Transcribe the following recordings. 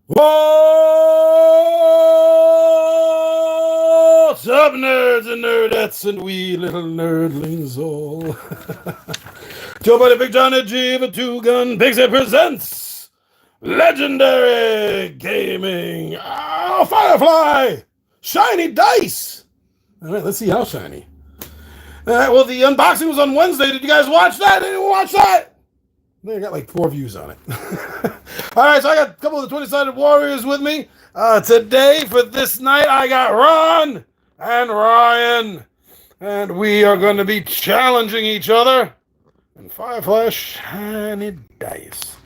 What's up, nerds and nerdettes and wee little nerdlings all? Joe Buddy Big John and G of a Two-Gun Pixie presents Legendary Gaming. Oh, Firefly! Shiny dice! All right, let's see how shiny. All right, well, the unboxing was on Wednesday. Did you guys watch that? Anyone watch that? I got like 4 views on it. All right, so I got a couple of the 20-sided warriors with me. Today, for this night, I got Ron and Ryan. And we are going to be challenging each other in Firefly shiny dice.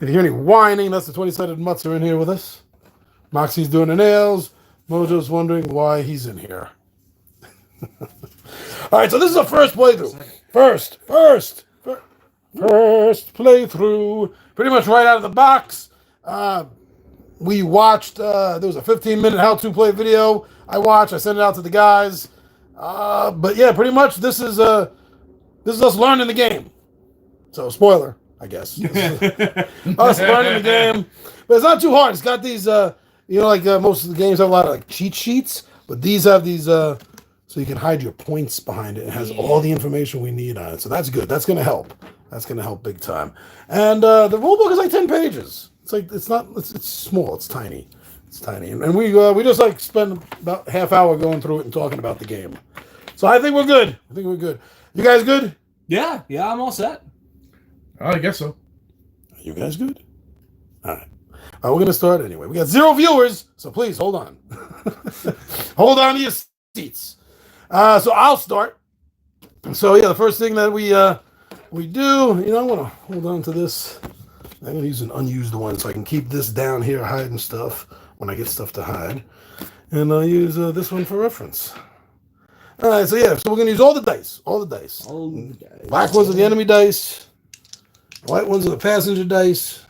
If you hear any whining, that's the 20-sided mutts are in here with us. Moxie's doing the nails. Mojo's wondering why he's in here. All right, so this is our first playthrough. First playthrough, pretty much right out of the box. We watched, there was a 15-minute how-to play video I watched. I sent it out to the guys. But yeah, pretty much this is us learning the game. So, spoiler, I guess. Us learning the game. But it's not too hard. It's got these, most of the games have a lot of like cheat sheets, but these have these, so you can hide your points behind it. It has all the information we need on it. So that's good. That's going to help. That's going to help big time. And the rule book is like 10 pages. It's like, it's small. It's tiny. It's tiny. And we just like spend about half hour going through it and talking about the game. So I think we're good. You guys good? Yeah, I'm all set. I guess so. Are you guys good? All right. We're going to start anyway. We got 0 viewers, so please hold on. Hold on to your seats. So I'll start. So yeah, the first thing that we do, I'm going to hold on to this. I'm going to use an unused one so I can keep this down here hiding stuff when I get stuff to hide. And I'll use this one for reference. All right, so yeah, so we're going to use all the dice. Black ones are the enemy dice. White ones are the passenger dice.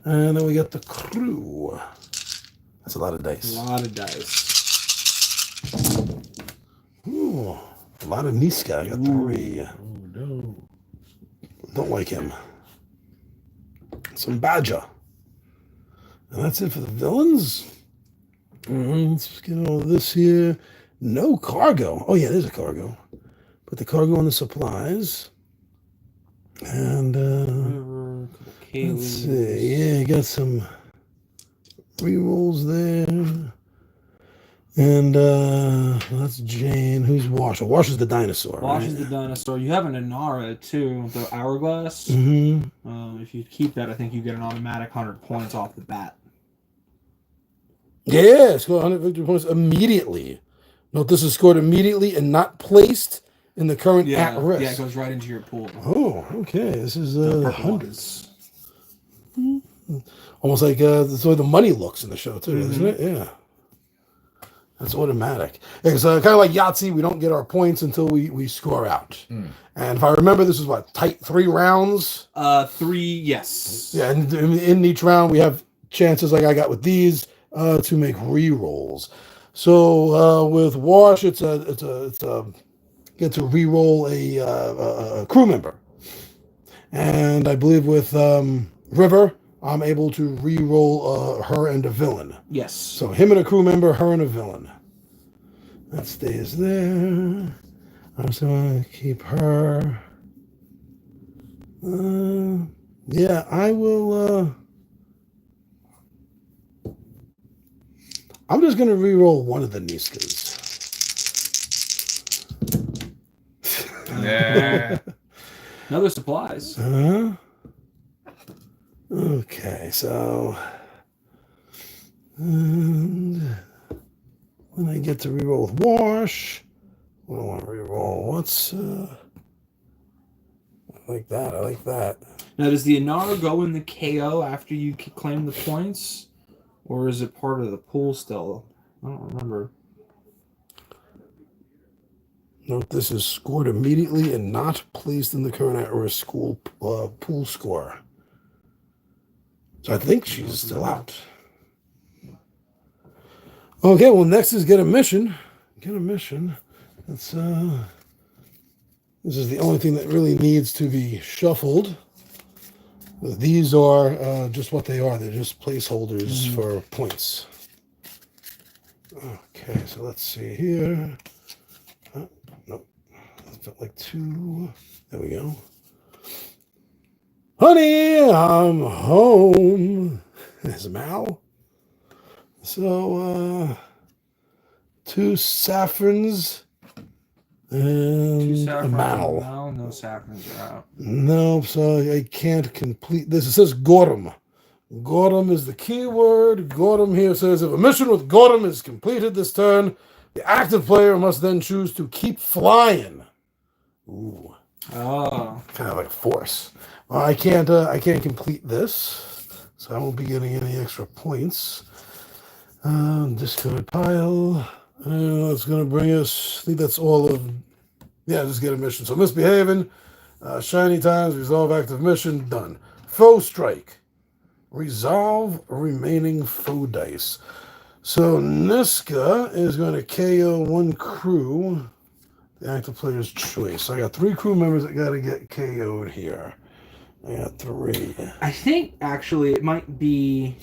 And then we got the crew. That's a lot of dice. Ooh, a lot of Niska. I got 3. Oh, no. Don't like him. Some Badger. And that's it for the villains. Let's get all this here. No cargo. Oh, yeah, there's a cargo. Put the cargo on the supplies. And, let's see. Yeah, you got some rerolls there. And that's Jane. Who's Wash? Wash is the dinosaur. Wash is the dinosaur. You have an Inara too, the hourglass. Mm-hmm. If you keep that, I think you get an automatic 100 points off the bat. Yeah, score 100 victory points immediately. Note this is scored immediately and not placed in the current at risk. Yeah, it goes right into your pool. Oh, okay. This is hundreds. Almost like that's the way the money looks in the show too, isn't it? Yeah. That's automatic. It's kind of like Yahtzee. We don't get our points until we score out. And if I remember, this is what, tight 3 rounds? 3, yes. Yeah, and in each round, we have chances like I got with these to make re-rolls. So with Wash, it's get to re-roll a crew member. And I believe with River, I'm able to re-roll her and a villain. Yes. So him and a crew member, her and a villain. That stays there. I'm just going to keep her. Yeah, I will. I'm just going to re-roll one of the Niskas. Yeah. Another supplies. Okay, so and when I get to reroll with Wash, I don't want to reroll. What's I like that. Now, does the Inara go in the KO after you claim the points, or is it part of the pool still? I don't remember. Note this is scored immediately and not placed in the current at-risk school pool score. So I think she's still out. Okay, well, next is get a mission. That's this is the only thing that really needs to be shuffled. These are just what they are. They're just placeholders for points. Okay, so let's see here. Nope. That felt like 2. There we go. Honey, I'm home. There's Mal. So, 2 saffrons and a Mal. No saffrons are out. No, so I can't complete this. It says Gorham. Gorham is the key word. Gorham here says if a mission with Gorham is completed this turn, the active player must then choose to keep flying. Ooh. Oh. Kind of like a force. Well, I can't complete this, so I won't be getting any extra points. Discard pile. That's going to bring us, I think that's all of, yeah, just get a mission. So misbehaving, shiny times, resolve active mission, done. Foe strike. Resolve remaining foe dice. So Niska is going to KO 1 crew. The active player's choice. So I got 3 crew members that got to get KO'd here. I got 3. I think actually it might be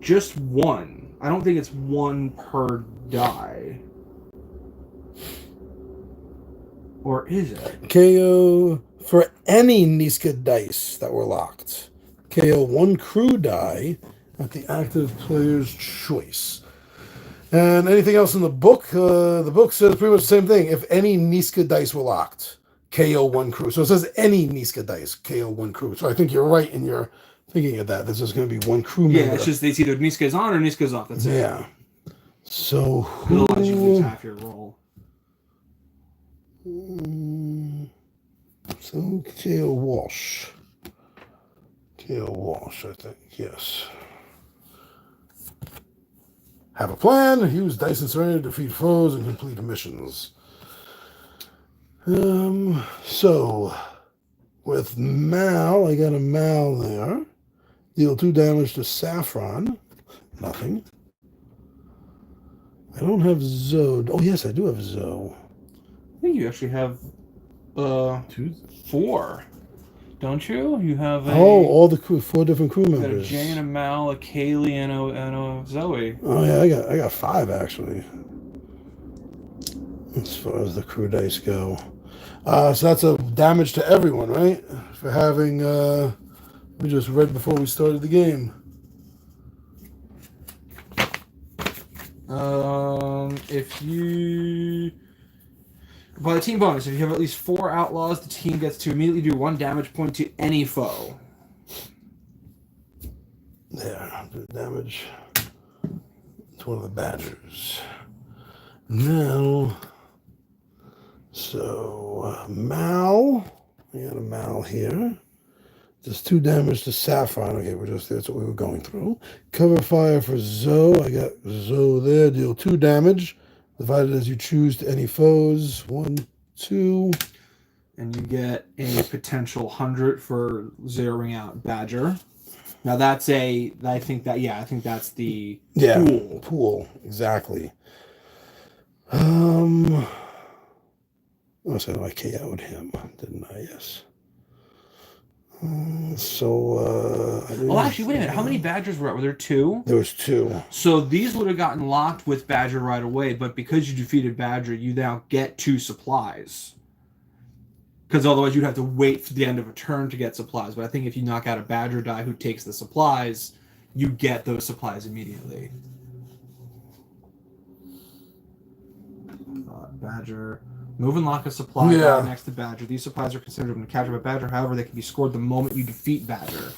just 1. I don't think it's 1 per die. Or is it? KO for any Niska dice that were locked. KO 1 crew die at the active player's choice. And anything else in the book? The book says pretty much the same thing. If any Niska dice were locked, KO 1 crew. So it says any Niska dice, KO 1 crew. So I think you're right in your thinking of that. This is going to be 1 crew member. Yeah, it's just it's either Niska's on or Niska's off. That's it. Yeah. So who... Otherwise you lose half your roll. So KO Walsh. KO Walsh, I think. Yes. Have a plan. Use dice and surrender to defeat foes and complete missions. So with Mal, I got a Mal there. Deal 2 damage to Saffron. Nothing. I don't have Zoe. Oh yes, I do have Zoe. I think you actually have 4. Don't you? You have all the crew, 4 different crew members. You got a Jane, a Mal, a Kaylee, and a Zoe. Oh yeah, I got 5 actually. As far as the crew dice go. So that's a damage to everyone, right? For having we just read before we started the game. If you by the team bonus, if you have at least 4 outlaws, the team gets to immediately do 1 damage point to any foe. There, do damage to one of the badgers. Now, so Mal, we got a Mal here. Does 2 damage to Saffron. Okay, that's what we were going through. Cover fire for Zoe. I got Zoe there. Deal 2 damage. Divided as you choose to any foes. 1, 2. And you get a potential 100 for zeroing out Badger. Now that's I think that's the pool. Exactly. So I KO'd him, didn't I? Yes. Actually, wait a minute. How many Badgers were out? Were there 2? There was 2. So these would have gotten locked with Badger right away, but because you defeated Badger, you now get 2 supplies. Because otherwise you'd have to wait for the end of a turn to get supplies. But I think if you knock out a Badger die who takes the supplies, you get those supplies immediately. Badger. Move and lock a supply right next to Badger. These supplies are considered when captured by Badger. However, they can be scored the moment you defeat Badger.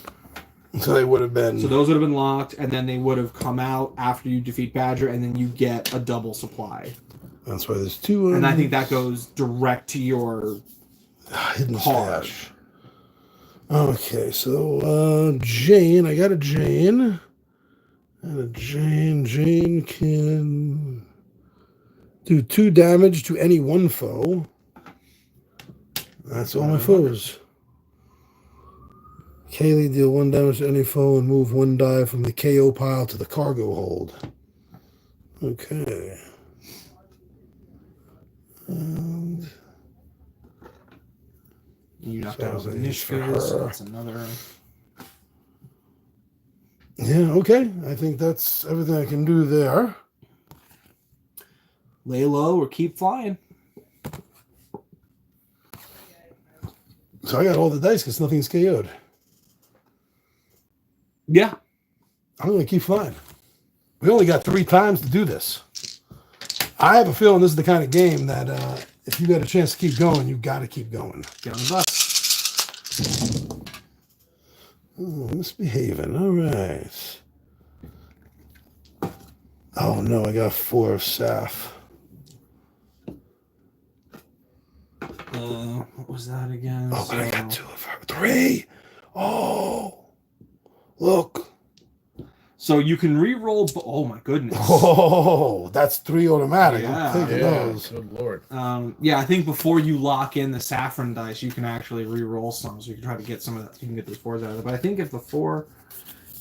So they would have been... So those would have been locked, and then they would have come out after you defeat Badger, and then you get a double supply. That's why there's 2 And I think that goes direct to your hidden stash. Okay, so Jane. I got a Jane. And a Jane. Jane can... do 2 damage to any 1 foe. That's all my foes. Kaylee, deal 1 damage to any foe and move 1 die from the KO pile to the cargo hold. Okay. And You knocked So out that was Nishka, so her. that's another. Yeah, okay. I think that's everything I can do there. Lay low or keep flying. So I got all the dice because nothing's KO'd. Yeah. I'm going to keep flying. We only got 3 times to do this. I have a feeling this is the kind of game that if you got a chance to keep going, you got to keep going. Get on the bus. Oh, misbehaving. All right. Oh, no, I got 4 of Saf. What was that again? Oh, but I got 2 of her. 3. Oh, look. So you can re-roll. Oh my goodness. Oh, that's 3 automatic. Yeah. I'm taking those. Good lord. Yeah, I think before you lock in the saffron dice, you can actually re-roll some, so you can try to get some of that. So you can get those 4s out of it. But I think if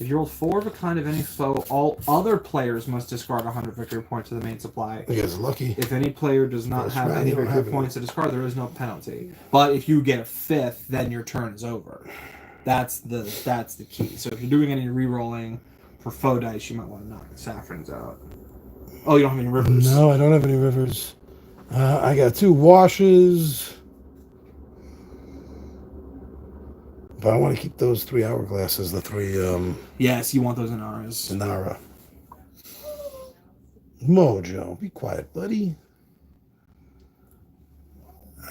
you roll 4 of a kind of any foe, all other players must discard 100 victory points to the main supply. You guys are lucky. If any player does not That's have right, any you don't victory have points to discard, there is no penalty. But if you get a 5th, then your turn is over. That's the key. So if you're doing any re-rolling for foe dice, you might want to knock the saffrons out. Oh, you don't have any rivers? No, I don't have any rivers. I got 2 washes. But I want to keep those 3 hourglasses, the 3 Yes, you want those Inaras. Nara. Mojo, be quiet, buddy.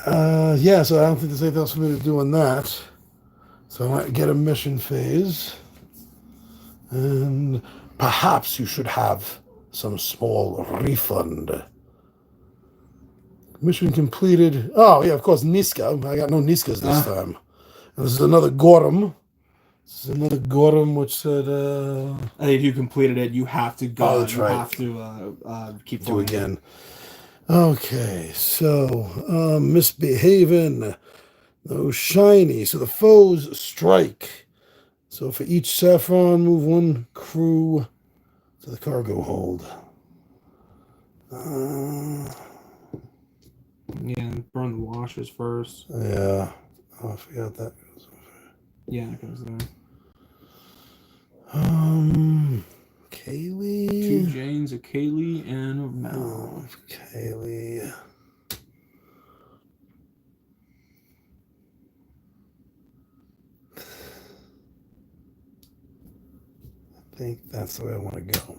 Yeah, so I don't think there's anything else for me to do on that. So I might get a mission phase. And perhaps you should have some small refund. Mission completed. Oh, yeah, of course, Niska. I got no Niskas this time. And this is another Gorham. This is another Gorham which said... I think if you completed it, you have to go. Oh, that's right. You have to keep do going. again. Okay, so misbehaving. No shiny. So the foes strike. So for each saffron, move 1 crew to the cargo hold. Yeah, burn the washers first. Yeah. Oh, I forgot that. Yeah, it goes there. Kaylee. 2 Janes, a Kaylee, and a Mal. Oh, Kaylee. I think that's the way I want to go.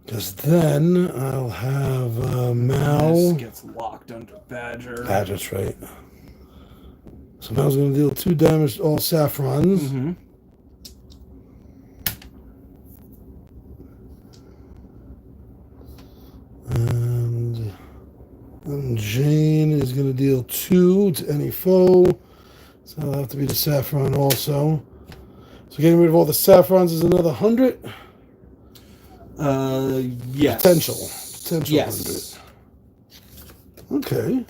Because then I'll have Mal. This gets locked under Badger. Badger's right. So Mal's going to deal 2 damage to all saffrons. Mm-hmm. And then Jane is going to deal 2 to any foe. So that'll have to be the saffron also. So getting rid of all the saffrons is another 100. Yes. Potential Yes. 100. Okay.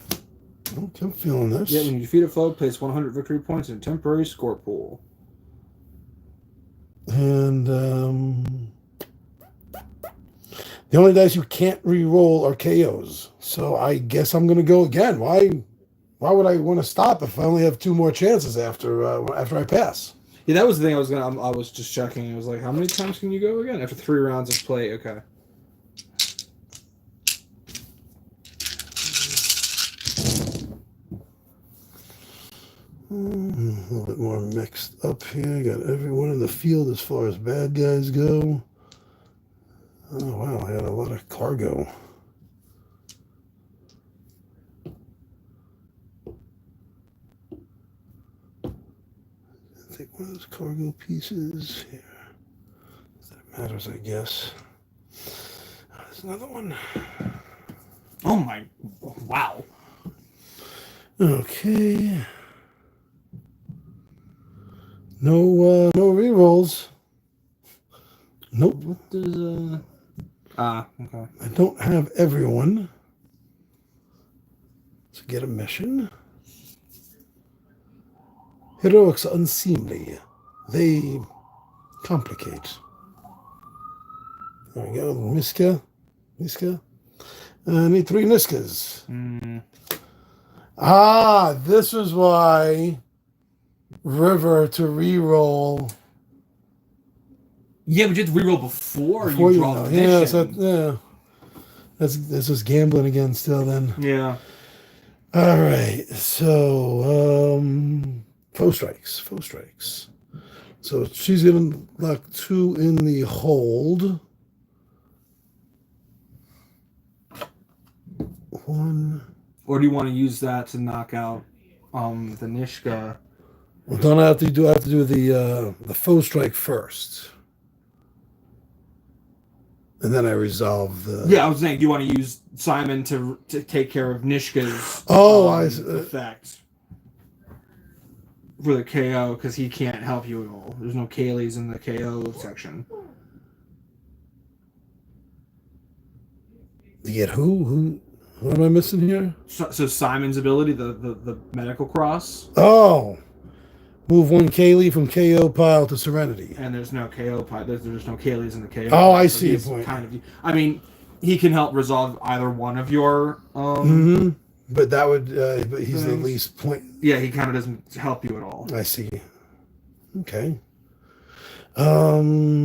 I'm feeling this. Yeah, when you defeat a foe, place 100 victory points in a temporary score pool. And the only dice you can't re-roll are KOs. So I guess I'm going to go again. Why would I want to stop if I only have 2 more chances after I pass? Yeah, that was the thing I was just checking. I was like, how many times can you go again? After 3 rounds of play, okay. A little bit more mixed up here. Got everyone in the field as far as bad guys go. Oh, wow. I got a lot of cargo. Take one of those cargo pieces here. That matters, I guess. Oh, there's another one. Oh my, wow. Okay. No rerolls. Nope. What does, okay. I don't have everyone. So get a mission. Heroics are unseemly. They complicate. There we go. Niska. I need 3 Niskas. Ah, this is why River to reroll Yeah, but you have to reroll before before you you draw know. the Yeah, mission. That's just gambling again still then. Yeah. All right. So foe strikes. So she's gonna lock 2 in the hold. 1. Or do you want to use that to knock out the Nishka? Well, don't I have to do? I have to do the foe strike first, and then I resolve the. Yeah, I was saying, do you want to use Simon to take care of Nishka's effect for the KO because he can't help you at all. There's no Kaylee's in the KO section. Yet who? What am I missing here? So Simon's ability, the medical cross. Oh, move 1 Kaylee from KO pile to Serenity. And there's no KO pile. There's no Kaylee's in the KO. Oh, I so see your point. Kind of. I mean, he can help resolve either one of your. But that would. But he's the least point. Yeah, he kind of doesn't help you at all. I see. Okay.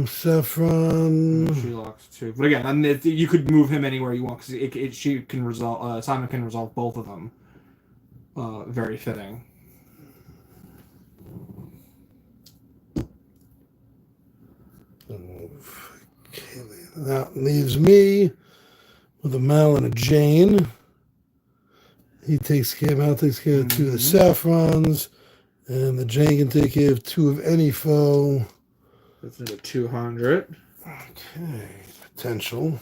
Saffron. She locks 2, but again, I mean, you could move him anywhere you want because she can resolve. Simon can resolve both of them. Very fitting. Okay, that leaves me with a Mal and a Jane. He takes care. Mal takes care of 2 of the Saffrons, and the Jane can take care of 2 of any foe. That's into 200. Okay, potential.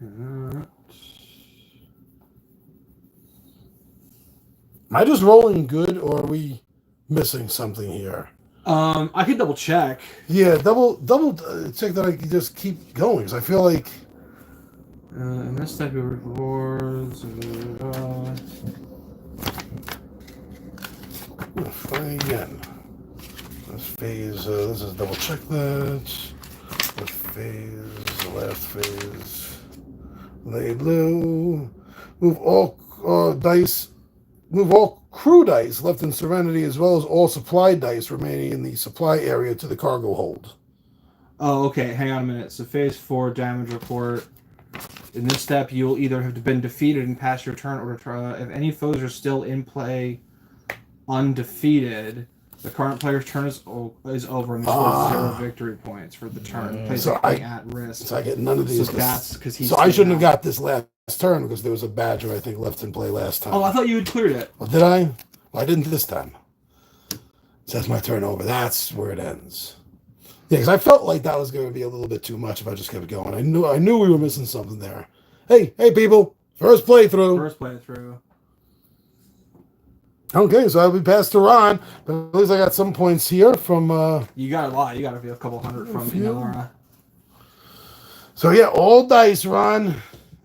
Am I just rolling good, or are we missing something here? I could double check. Yeah, double check that I can just keep going, because I feel like. And this type of rewards. Try again. This phase. This is double check that. This phase. The last phase. Lay low. Move all dice. Move all crew dice left in Serenity, as well as all supply dice remaining in the supply area to the cargo hold. Oh, okay. Hang on a minute. So phase 4 damage report. In this step, you'll either have been defeated and pass your turn, or if any foes are still in play undefeated, the current player's turn is over and scores 0 victory points for the turn. Plays at risk. So I get none of these. So that's because he's. So I shouldn't have got this last turn because there was a badger I think left in play last time. Oh, I thought you had cleared it. Well, did I? Well, I didn't this time. So that's my turn over. That's where it ends. Yeah, because I felt like that was going to be a little bit too much if I just kept going. I knew we were missing something there. Hey, people! First playthrough. Okay, so I'll be passed to Ron, but at least I got some points here from. You got a lot. You got a couple hundred from Inara. So yeah, all dice, Ron.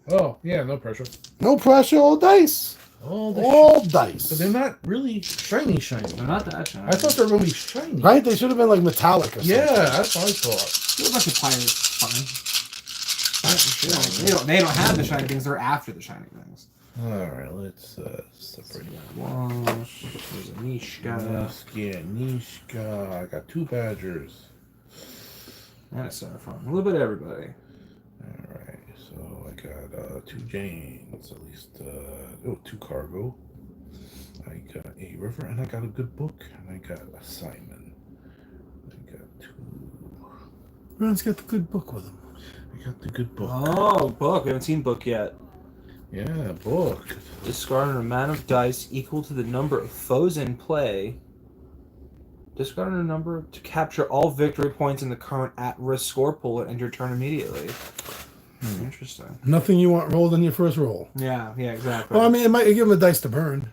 Oh yeah, no pressure. No pressure, all dice. All dice. But they're not really shiny. They're not that shiny. I thought they're really shiny. Right? They should have been like metallic or something. Yeah, that's what I thought. You're a bunch of pirates. Fine. They don't have the shiny things. They're after the shiny things. All right, let's separate that. Wash. There's a Nishka. Nishka. I got 2 badgers. And a Saffron. A little bit of everybody. All right, so I got 2 Janes, at least. 2 cargo. I got a river, and I got a good book, and I got a Simon. I got 2. Ron's got the good book with him. I got the good book. Oh, book. We haven't seen book yet. Yeah, book. Discard an amount of dice equal to the number of foes in play. Discard a number to capture all victory points in the current at-risk score pool and end your turn immediately. Interesting. Nothing you want rolled in your first roll. Yeah, exactly. Well, I mean, it might give him a dice to burn.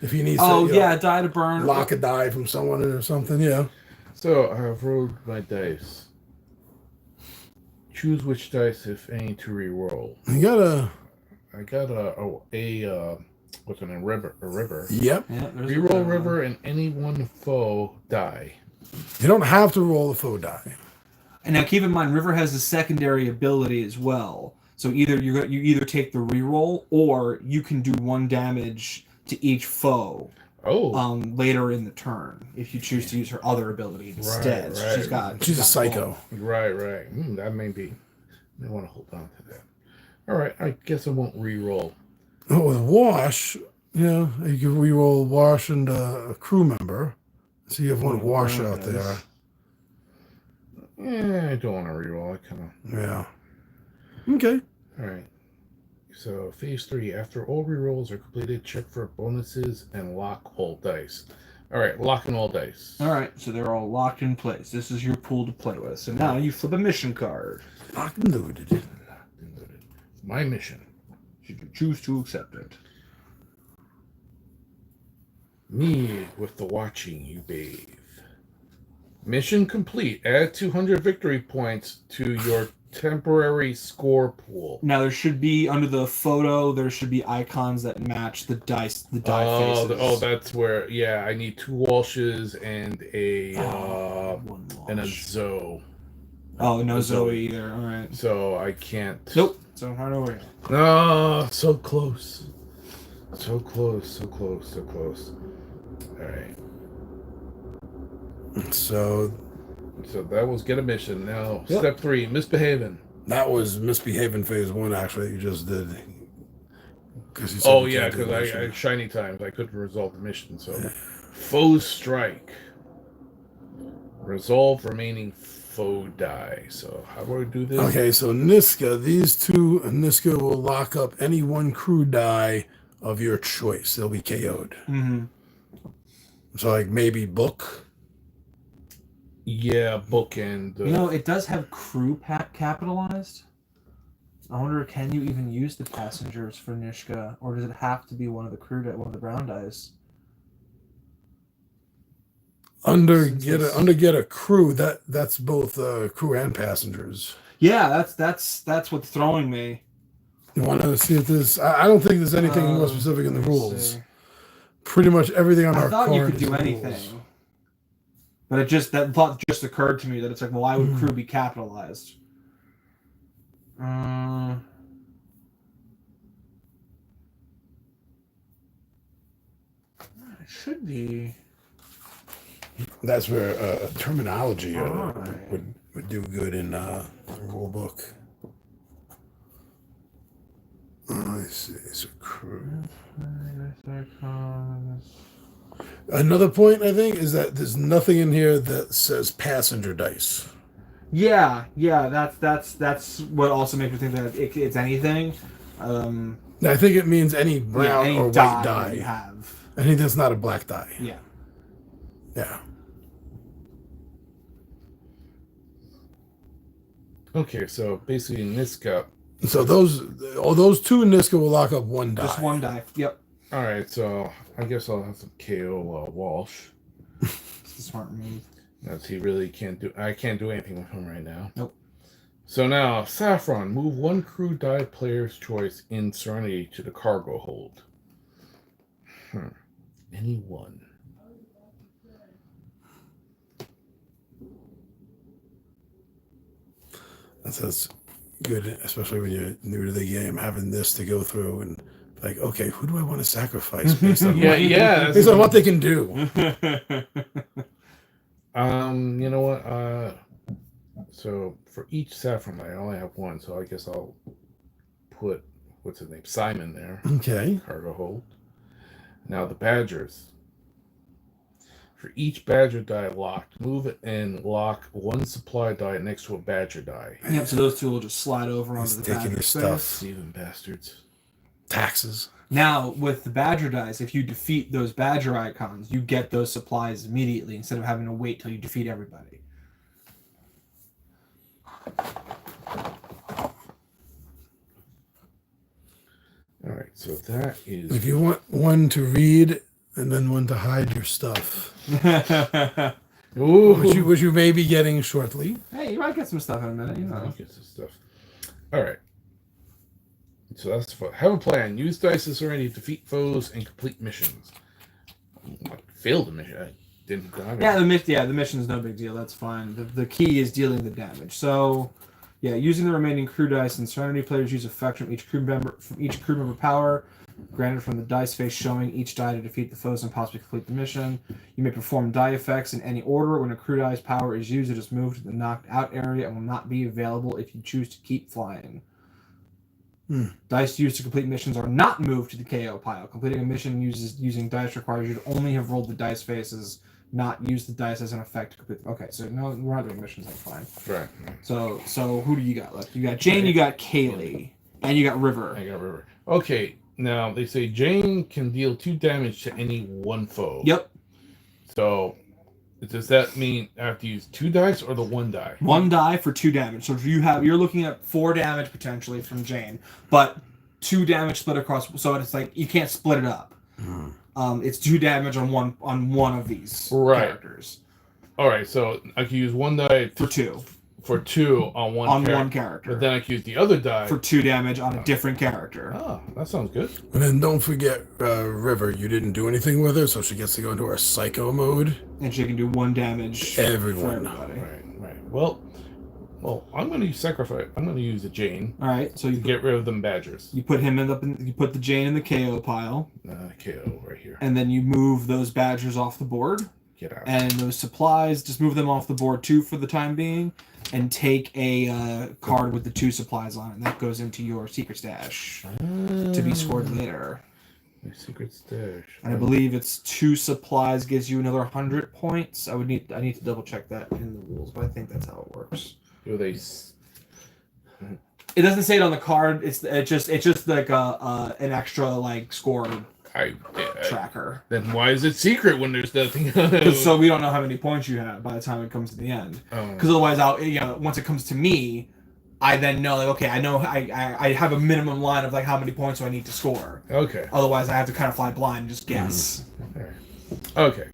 If he needs to. Die to burn. Lock a die from someone or something, yeah. So I've rolled my dice. Choose which dice, if any, to re-roll. You got I got what's it, a river. Yep. Yeah, Reroll river and any one foe die. You don't have to roll the foe die. And now keep in mind, River has a secondary ability as well. So either you either take the reroll, or you can do 1 damage to each foe. Oh, Later in the turn, if you choose to use her other ability instead. right. She's a got psycho. both. right. That may be. I want to hold on to that. All right, I guess I won't re-roll. Oh, with wash, yeah, you can reroll wash and a crew member. So you have one wash out there. Yeah, I don't want to re-roll. I kind of. Yeah. Okay. All right. So phase 3. After all re-rolls are completed, check for bonuses and lock all dice. All right, locking all dice. All right, so they're all locked in place. This is your pool to play with. So now you flip a mission card. Locked and loaded. My mission. Should you choose to accept it? Me with the watching you bathe. Mission complete. Add 200 victory points to your temporary score pool. Now there should be, under the photo, there should be icons that match the die faces. That's where. Yeah, I need 2 Walshes and a one and a Walsh. Zoe. Oh, no Zoe either. All right. So I can't. Nope. So hard over here. No, so close. So close. All right. So that was get a mission. Now, Yep. Step 3, misbehaving. that was misbehaving phase 1, actually. You just did. Because Because I shiny times. I couldn't resolve the mission. So, foe strike. Resolve remaining foe die. So, how do I do this? Okay, so Niska, these 2 Niska will lock up any 1 crew die of your choice. They'll be KO'd. Mm-hmm. So, like, maybe book. Yeah, bookend. It does have crew capitalized. I wonder, can you even use the passengers for Nishka, or does it have to be one of the brown dice? Under get a crew, that's both crew and passengers. Yeah, that's what's throwing me. You want to see if this? I don't think there's anything more specific in the rules. Pretty much everything on our I thought card you could is do rules. anything, but that thought just occurred to me that it's like, well, why would crew be capitalized? It should be. That's where terminology Alright. would do good in the rule book. Let's see. So crew. Another point I think is that there's nothing in here that says passenger dice. Yeah, that's what also makes me think that it's anything. I think it means any brown any or white that die. you have. I think that's not a black die. Yeah. Yeah. Okay, so basically Niska. So those 2 in Niska will lock up 1 die. Just 1 die. Yep. All right, so I guess I'll have to KO Walsh. It's a smart move. As he really can't do. I can't do anything with him right now. Nope. So now, Saffron, move 1 crew die player's choice in Serenity to the cargo hold. Any one. That's good, especially when you're new to the game, having this to go through and like, okay, who do I want to sacrifice based on based on what they can do? You know what? So for each Saffron, I only have 1, so I guess I'll put what's his name, Simon there. Okay. Cargo hold. Now the Badgers. For each Badger die locked, move it and lock 1 supply die next to a Badger die. Yep. So those 2 will just slide over onto the taking Badger your space. stuff. Thieving bastards. Taxes. Now with the Badger dice, if you defeat those Badger icons, you get those supplies immediately instead of having to wait till you defeat everybody. All right, so that is. If you want 1 to read and then 1 to hide your stuff, Ooh. which you may be getting shortly. Hey, you might get some stuff in a minute, you know. Get some stuff. All right. So that's fun. Have a plan. Use dice as already, defeat foes, and complete missions. I failed a mission. I didn't die. Yeah, the mission is no big deal. That's fine. The key is dealing the damage. So Yeah, using the remaining crew dice and Serenity, players use effect from each crew member power granted from the dice face, showing each die to defeat the foes and possibly complete the mission. You may perform die effects in any order. When a crew dice power is used, it is moved to the knocked out area and will not be available if you choose to keep flying. Dice used to complete missions are not moved to the KO pile. Completing a mission using dice requires you to only have rolled the dice faces, not use the dice as an effect to complete. Okay, so no, we're not doing missions. That's fine. Right. So who do you got left? You got Jane, you got Kaylee, and you got River. I got River. Okay, now they say Jane can deal 2 damage to any one foe. Yep. So does that mean I have to use 2 dice or the 1 die? 1 die for 2 damage. So if you're looking at 4 damage potentially from Jane, but 2 damage split across. So it's like you can't split it up. It's 2 damage on one of these characters. All right, so I can use 1 die for 2. For 2 on one character. But then I can use the other die for 2 damage on a different character. Oh, that sounds good. And then don't forget River. You didn't do anything with her, so she gets to go into her psycho mode. And she can do 1 damage. Everyone. Right. Well, I'm going to use sacrifice. I'm going to use a Jane. All right, so you get rid of them badgers. You put you put the Jane in the KO pile. KO right here. And then you move those badgers off the board. Get out. And those supplies, just move them off the board too for the time being, and take a card with the 2 supplies on it. And that goes into your secret stash to be scored later. My secret stash. And I believe it's 2 supplies gives you another 100 points. I need to double check that in the rules, but I think that's how it works. It doesn't say it on the card. It's just like an extra like score tracker. Then why is it secret when there's nothing? So we don't know how many points you have by the time it comes to the end. Because otherwise, once it comes to me, I then know, like, okay, I know I have a minimum line of like how many points do I need to score. Okay. Otherwise, I have to kind of fly blind and just guess. Okay.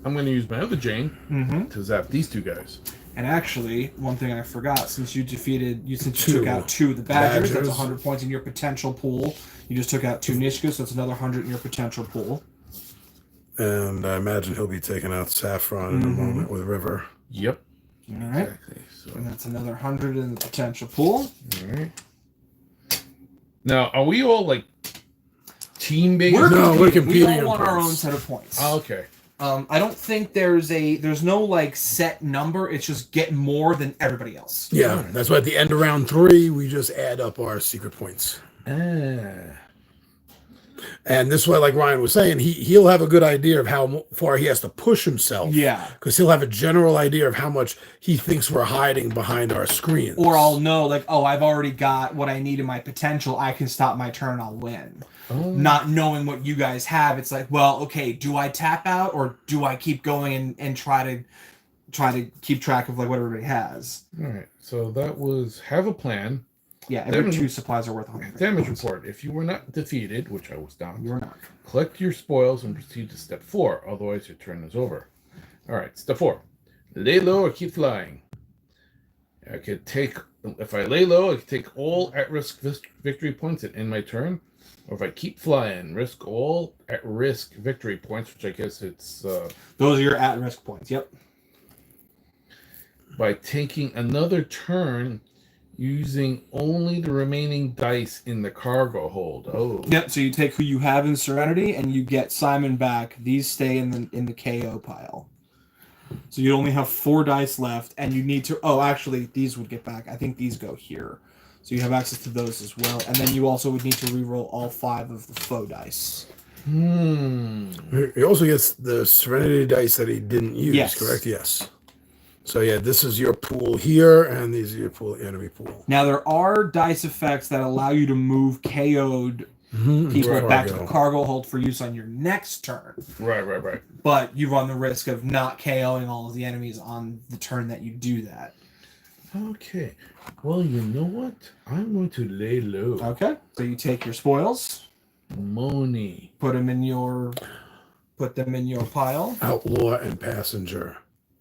I'm going to use my other Jane to zap these 2 guys. And actually, one thing I forgot, since you took out 2 of the badgers, that's 100 points in your potential pool. You just took out 2 Nishkas, so it's another 100 in your potential pool. And I imagine he'll be taking out Saffron in a moment with River. Yep. All right. Exactly. So. And that's another 100 in the potential pool. All right. Now, are we all like team-based? We're competing. We all want our own set of points. Oh, okay. I don't think there's no like set number. It's just get more than everybody else. Yeah, that's why at the end of round 3 we just add up our secret points. And this way, like Ryan was saying, he'll have a good idea of how far he has to push himself. Yeah, because he'll have a general idea of how much he thinks we're hiding behind our screens. Or I'll know, like, oh, I've already got what I need in my potential. I can stop my turn. I'll win. Not knowing what you guys have, it's like, well, okay, do I tap out or do I keep going and try to keep track of like what everybody has? All right. So that was have a plan. Yeah, every 2 supplies are worth 100. Damage report. If you were not defeated, which I was not, you were not. Collect your spoils and proceed to step 4. Otherwise, your turn is over. All right, step 4. Lay low or keep flying. If I lay low, I can take all at-risk victory points and end my turn. Or if I keep flying, risk all at-risk victory points, which I guess it's... Those are your at-risk points, yep. By taking another turn using only the remaining dice in the cargo hold. Oh. Yep, so you take who you have in Serenity, and you get Simon back. These stay in the KO pile. So you only have 4 dice left, and you need to... Oh, actually, these would get back. I think these go here. So you have access to those as well. And then you also would need to re-roll all 5 of the faux dice. He also gets the Serenity dice that he didn't use, correct? Yes. So yeah, this is your pool here, and these are your enemy pool. Now there are dice effects that allow you to move KO'd people back to the cargo hold for use on your next turn. Right. But you run the risk of not KOing all of the enemies on the turn that you do that. Okay. Well, you know what? I'm going to lay low. Okay. So you take your spoils. Money. Put them in your pile. Outlaw and passenger.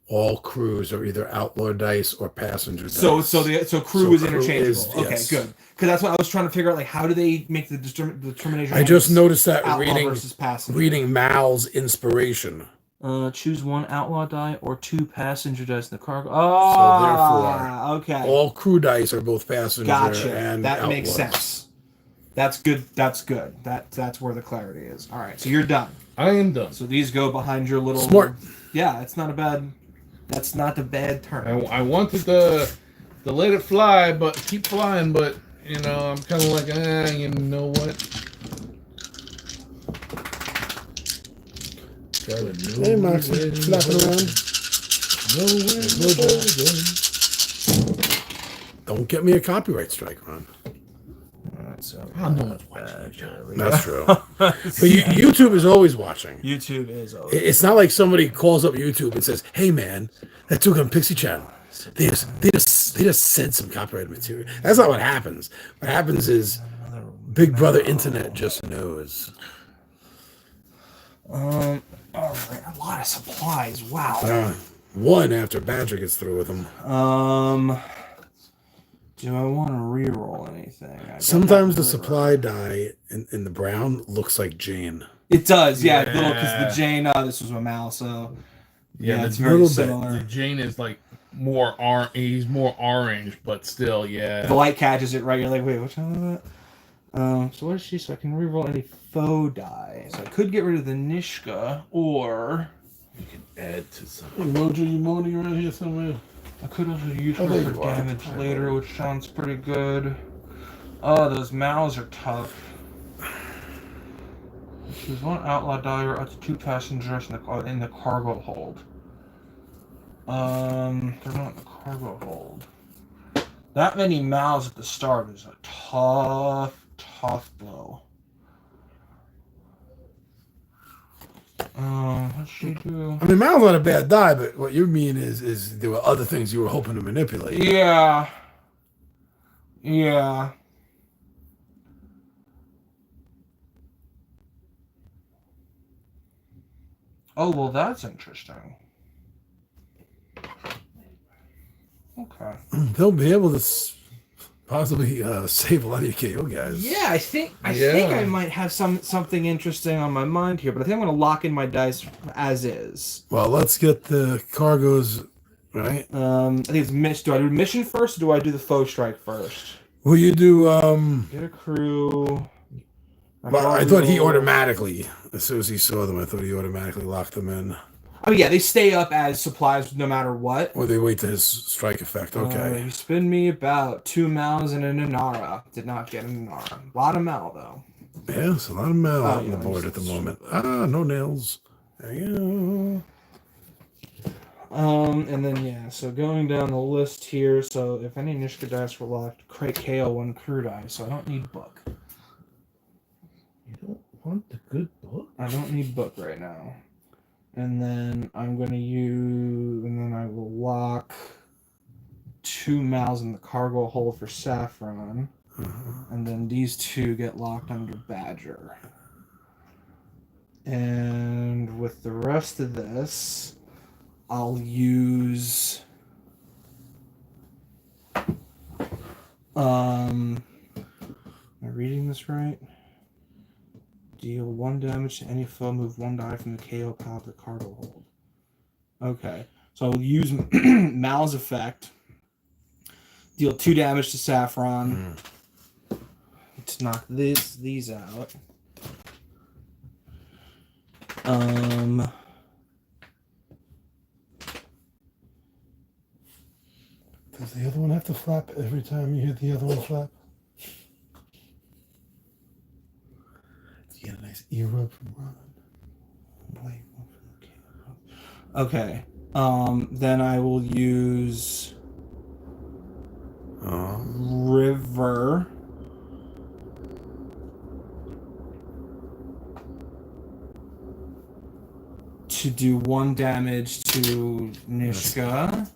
All crews are either outlaw dice or passenger dice. So crew is interchangeable. Okay, yes. Good. Because that's what I was trying to figure out. Like, how do they make the determination? I just noticed that reading Mal's inspiration. Choose one outlaw die or 2 passenger dice in the cargo. Oh, okay. All crew dice are both passenger Gotcha. and That outlaws. makes sense. That's good. That's good. That's where the clarity is. All right, so you're done. I am done. So these go behind your little. Smart. Yeah, it's not a bad. That's not a bad turn. I wanted to let it fly, but keep flying. But you know, I'm kind of like, you know what? Hey, Moxie, flapping around. Don't get me a copyright strike, Ron. So No one's watching. That's true. But YouTube is always watching. YouTube is always. It's not like somebody calls up YouTube and says, "Hey, man, that took on Pixie channel. They just said some copyrighted material." That's not what happens. What happens is Big Brother Internet just knows. All right, a lot of supplies. Wow. One after Badger gets through with them. Do I want to re-roll anything? Sometimes the supply die in the brown looks like Jane. It does, yeah. Little because the Jane. This was a mouse, so Yeah, it's the very similar. The Jane is like more he's more orange, but still, yeah. The light catches it right. You're like, wait, which one is that? So what is she? So I can re-roll any foe die. So I could get rid of the Nishka, or You can add to something. Mojo, you moaning around here somewhere? I could also use there her for you are. damage later, which sounds pretty good. Oh, those mouths are tough. Choose one outlaw die or up to 2 passengers in the cargo hold. They're not in the cargo hold. That many mouths at the start is a tough blow. What'd she do? I mean, Mal's not a bad die, but what you mean is there were other things you were hoping to manipulate. Yeah. Oh, well, that's interesting. Okay. They'll be able to possibly save a lot of your KO guys. Yeah, I think I might have something interesting on my mind here, but I think I'm going to lock in my dice as is. Well, let's get the cargoes right. I think it's do I do mission first, or do I do the foe strike first? Will you do? Get a crew. Well, I thought he automatically, as soon as he saw them, I thought he automatically locked them in. Oh yeah, they stay up as supplies no matter what. Or they wait to his strike effect. Okay. You spin me about 2 Mals and an Inara. Did not get an Inara. A lot of Mal though. Yeah, it's a lot of Mal out on the board at the moment. No nails. There you go. And then so going down the list here. So if any Nishka dice were locked, create KO 1 crew die. So I don't need book. You don't want the good book? I don't need book right now. And then I'm going to use, and then I will lock 2 Mals in the cargo hold for Saffron. And then these 2 get locked under Badger. And with the rest of this, I'll use am I reading this right? Deal 1 damage to any foe, move 1 die from the KO pile to the cargo hold. Okay, so I'll use Mal's effect. Deal 2 damage to Saffron to knock these out. Does the other one have to flap every time you hit the other one flap? You get a nice ear rub from Ron. Okay. Then I will use River. To do 1 damage to Nishka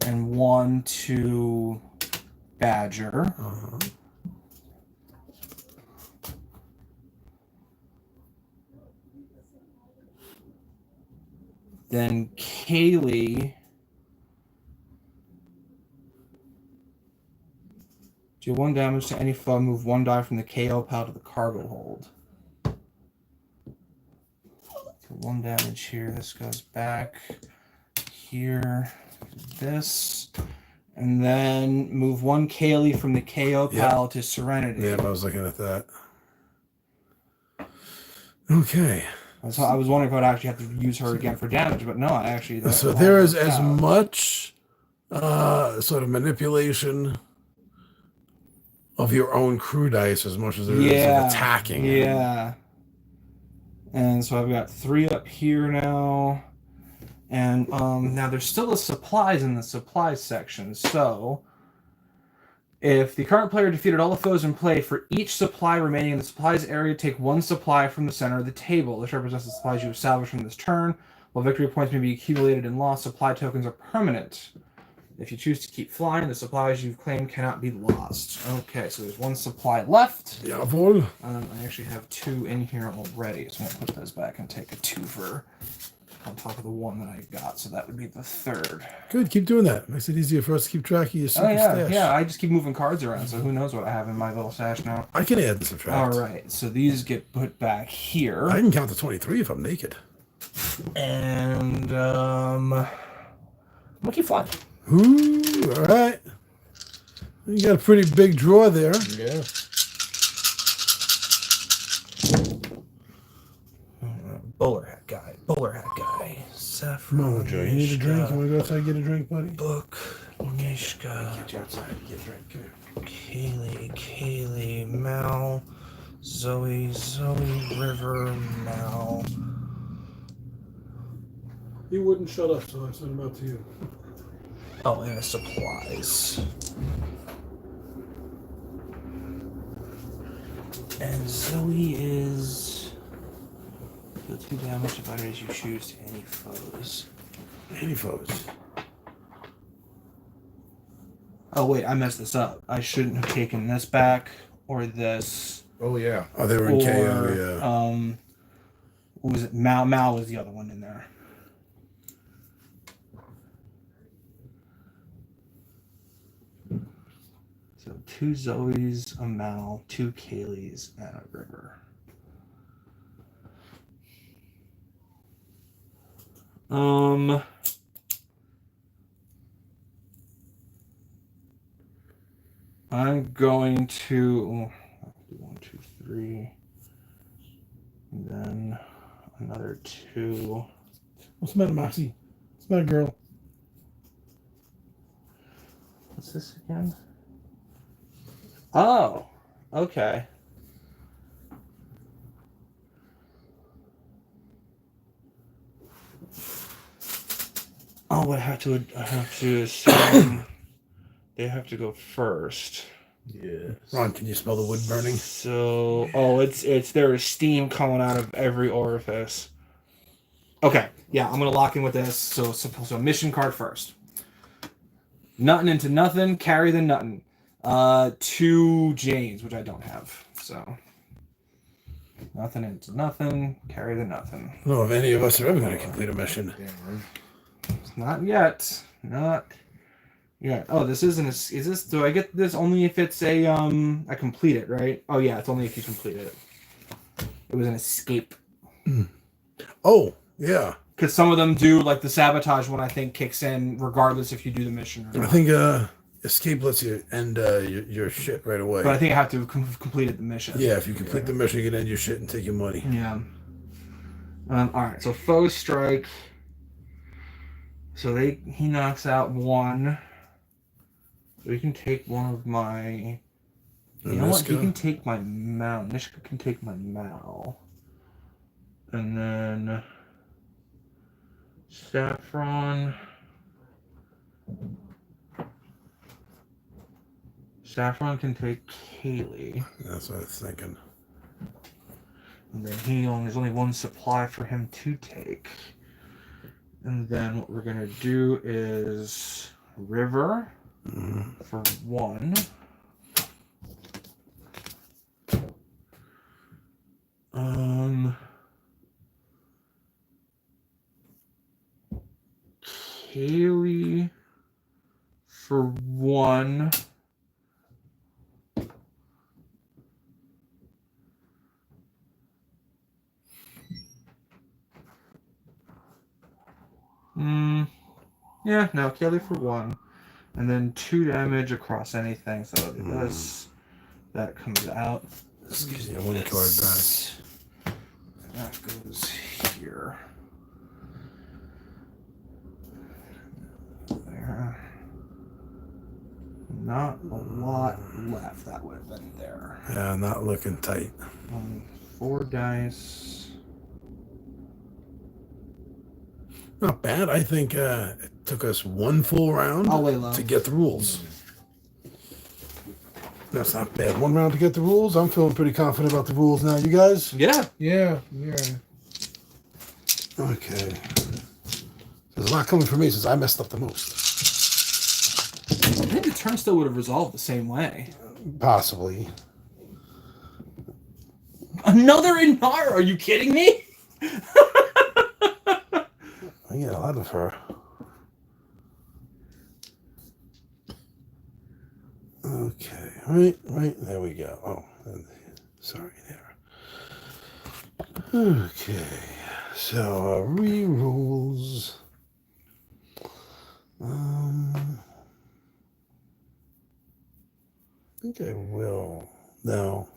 and 1 to Badger. Then Kaylee do 1 damage to any foe, move 1 die from the KO pile to the cargo hold. 1 damage here. This goes back here. This. And then move 1 Kaylee from the KO pile to Serenity. Yeah, I was looking at that. Okay. So I was wondering if I'd actually have to use her again for damage, but no, actually. So there is as much sort of manipulation of your own crew dice as much as there is of attacking. Yeah. And so I've got 3 up here now. And now there's still the supplies in the supplies section. So if the current player defeated all the foes in play, for each supply remaining in the supplies area, take 1 supply from the center of the table. This represents the supplies you established from this turn. While victory points may be accumulated and lost, supply tokens are permanent. If you choose to keep flying, the supplies you've claimed cannot be lost. Okay, so there's 1 supply left. Jawohl. I actually have 2 in here already, so I'm going to put those back and take a 2 for on top of the 1 that I got, so that would be the 3rd. Good, keep doing that. Makes it easier for us to keep track of your super stash. Yeah, I just keep moving cards around, so who knows what I have in my little stash now. I can add and subtract. All right, so these get put back here. I can count to 23 if I'm naked. And I'm gonna keep flying. Ooh, all right. You got a pretty big drawer there. Yeah. Bowler hat guy. Saffron. Come on, Joe. You need a drink? You want to go outside and get a drink, buddy? Book. Nishka. Get you outside and get a drink. Come here. Kaylee, Mal, Zoe, River, Mal. He wouldn't shut up, so I sent him out to you. Oh, and the supplies. And Zoe is... Deal 2 damage divided as you choose to any foes. Any foes? Oh, wait, I messed this up. I shouldn't have taken this back, or this. Oh, yeah. Oh, they were in KO, yeah. What was it? Mal was the other one in there. So 2 Zoes, a Mal, 2 Kayleys, and a River. I'm going to 1, 2, 3, and then another 2. What's the matter, Moxie? What's the matter, girl? What's this again? Oh, okay. Oh, I have to assume they have to go first. Yes. Ron, can you smell the wood burning? So, it's there is steam coming out of every orifice. Okay, yeah, I'm gonna lock in with this. So mission card first. Nothing into nothing, carry the nothing. 2 Janes, which I don't have. So nothing into nothing, carry the nothing. I don't know if any of us are ever going to complete a mission. Not yet. Not yet. Oh, this isn't a... Is this... Do I get this only if it's a... I complete it, right? Oh, yeah, it's only if you complete it. It was an escape. Oh, yeah. Because some of them do, like the sabotage one, I think, kicks in regardless if you do the mission or not. I think escape lets you end your shit right away. But I think I have to have completed the mission. Yeah, if you complete the mission, you can end your shit and take your money. Yeah. Alright, so foe strike... So he knocks out 1. We can take one of my... You know what? He can take my Mal. Nishka can take my Mal. And then... Saffron... Saffron can take Kaylee. That's what I was thinking. And then there's only 1 supply for him to take. And then what we're going to do is River for 1. Kaylee for 1. Yeah, no, Kaylee for 1. And then 2 damage across anything, so it'll do this. That comes out. Excuse me, 1 card back. That goes here. There. Not a lot left. That would have been there. Yeah, not looking tight. 4 dice. Not bad. I think it took us 1 full round I'll lay low. to get the rules. That's not bad. 1 round to get the rules. I'm feeling pretty confident about the rules now. You guys? Yeah. Yeah. Okay. There's a lot coming from me since I messed up the most. I think the turn still would have resolved the same way. Possibly. Another Inara? Are you kidding me? I get a lot of her. Okay, right, there we go. Oh, sorry there. Okay, so re-rolls. I think I will. No.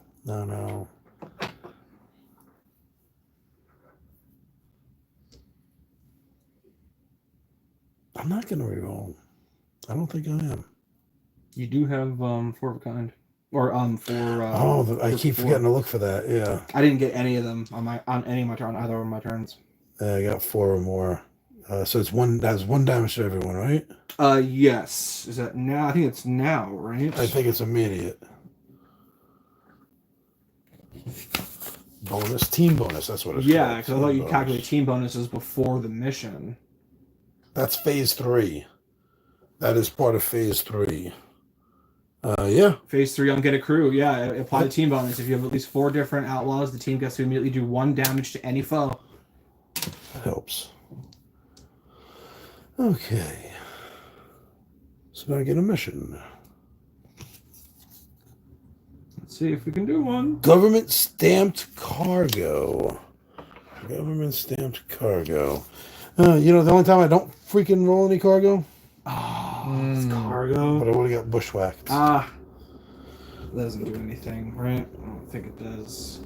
I'm not going to re-roll. I don't think I am. You do have 4 of a kind, or for. I keep forgetting to look for that. Yeah, I didn't get any of them on any of my turn, either of my turns. I got 4 or more. So it's 1. That's 1 damage to everyone, right? Yes. Is that now? I think it's now, right? I think it's immediate. Bonus, team bonus. That's what it's called. Yeah, because I thought you calculate team bonuses before the mission. That's phase 3. That is part of phase 3. Yeah. Phase 3 on Get a Crew. Yeah, apply the team bonus. If you have at least 4 different outlaws, the team gets to immediately do 1 damage to any foe. That helps. Okay. So now I get a mission. Let's see if we can do one. Government stamped cargo. Government stamped cargo. The only time I don't freaking roll any cargo? Oh, it's cargo. But I would have got bushwhacked. That doesn't do anything, right? I don't think it does.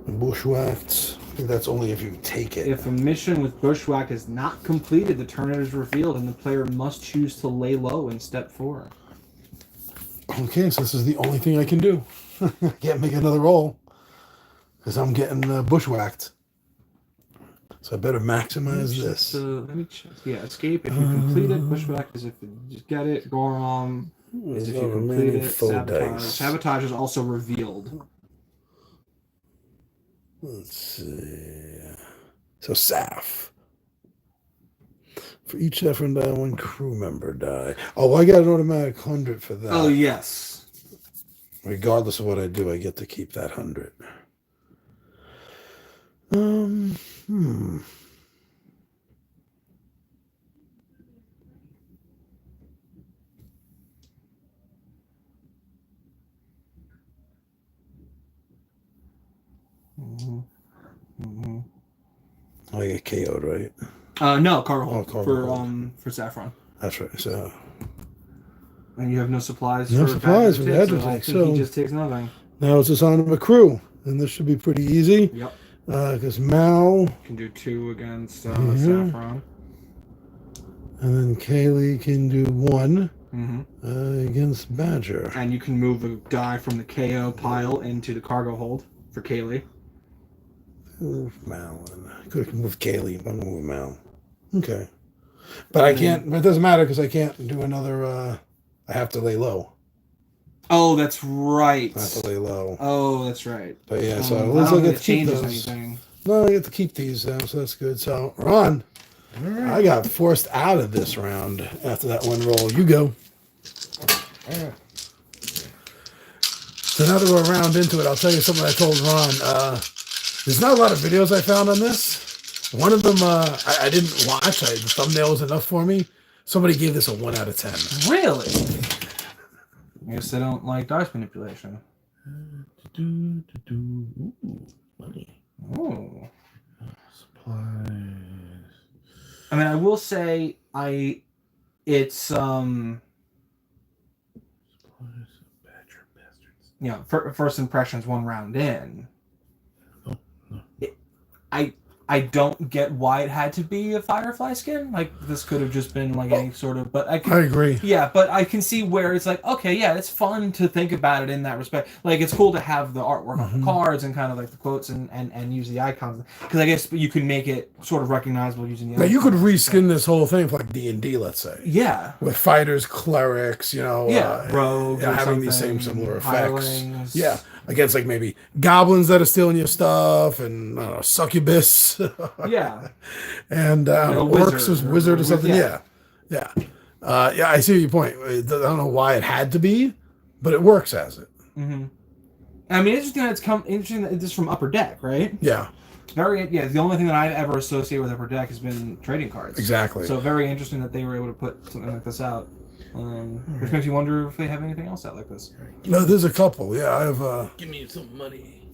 Bushwhacked. I think that's only if you take it. If a mission with bushwhack is not completed, the turn is revealed, and the player must choose to lay low in step 4. Okay, so this is the only thing I can do. I can't make another roll because I'm getting bushwhacked. So I better maximize this. Let me check. Yeah, escape if you complete it. Bushwhack is if you just get it. Gorom is if you complete it. Sabotage. Sabotage is also revealed. Let's see. So Saf. For each Saffron die, 1 crew member die. Oh, I got an automatic 100 for that. Oh, yes. Regardless of what I do, I get to keep that 100. I get KO'd, right? No, cargo hold for Saffron. That's right. So and you have no supplies. No for supplies for Badger, Badger, so I think so he just takes nothing. now it's just on a crew, and this should be pretty easy. Yep. Because Mal can do 2 against Saffron, and then Kaylee can do 1 against Badger. and you can move a die from the KO pile into the cargo hold for Kaylee. Move Mal. I could have moved Kaylee, but I'm gonna move Mal. Okay, but I can't. But it doesn't matter because I can't do another. I have to lay low. Oh, that's right. I have to lay low. Oh, that's right. But yeah, so I let's don't look think at it changes anything. No, I get to keep these now, so that's good. So Ron, I got forced out of this round after that 1 roll. You go. All right. So now that we're a round into it, I'll tell you something I told Ron. There's not a lot of videos I found on this. One of them I didn't watch. The thumbnail was enough for me. Somebody gave this a 1 out of 10. Really? I guess they don't like dice manipulation. Ooh, money. Oh. Supplies. I mean, I will say it's Badger bastards. you know, first impressions 1 round in. Oh, no. I don't get why it had to be a Firefly skin. Like, this could have just been like any sort of. But I agree. Yeah, but I can see where it's like, okay, yeah, it's fun to think about it in that respect. Like, it's cool to have the artwork on the cards and kind of like the quotes and use the icons, because I guess you can make it sort of recognizable using the. Now icons. you could reskin this whole thing for like D&D, let's say. Yeah. With fighters, clerics, you know. Rogues, yeah, or having these same something, similar effects. hirelings. Yeah, against like maybe goblins that are stealing your stuff, and I don't know, succubus. Yeah. And wizard or something. Yeah. Yeah. I see your point. I don't know why it had to be, but it works as it. Mm-hmm. I mean, interesting that it's from Upper Deck, right? Yeah. The only thing that I've ever associated with Upper Deck has been trading cards. Exactly. So very interesting that they were able to put something like this out. Which makes you wonder if they have anything else out like this. No, there's a couple. Yeah, I have. Give me some money.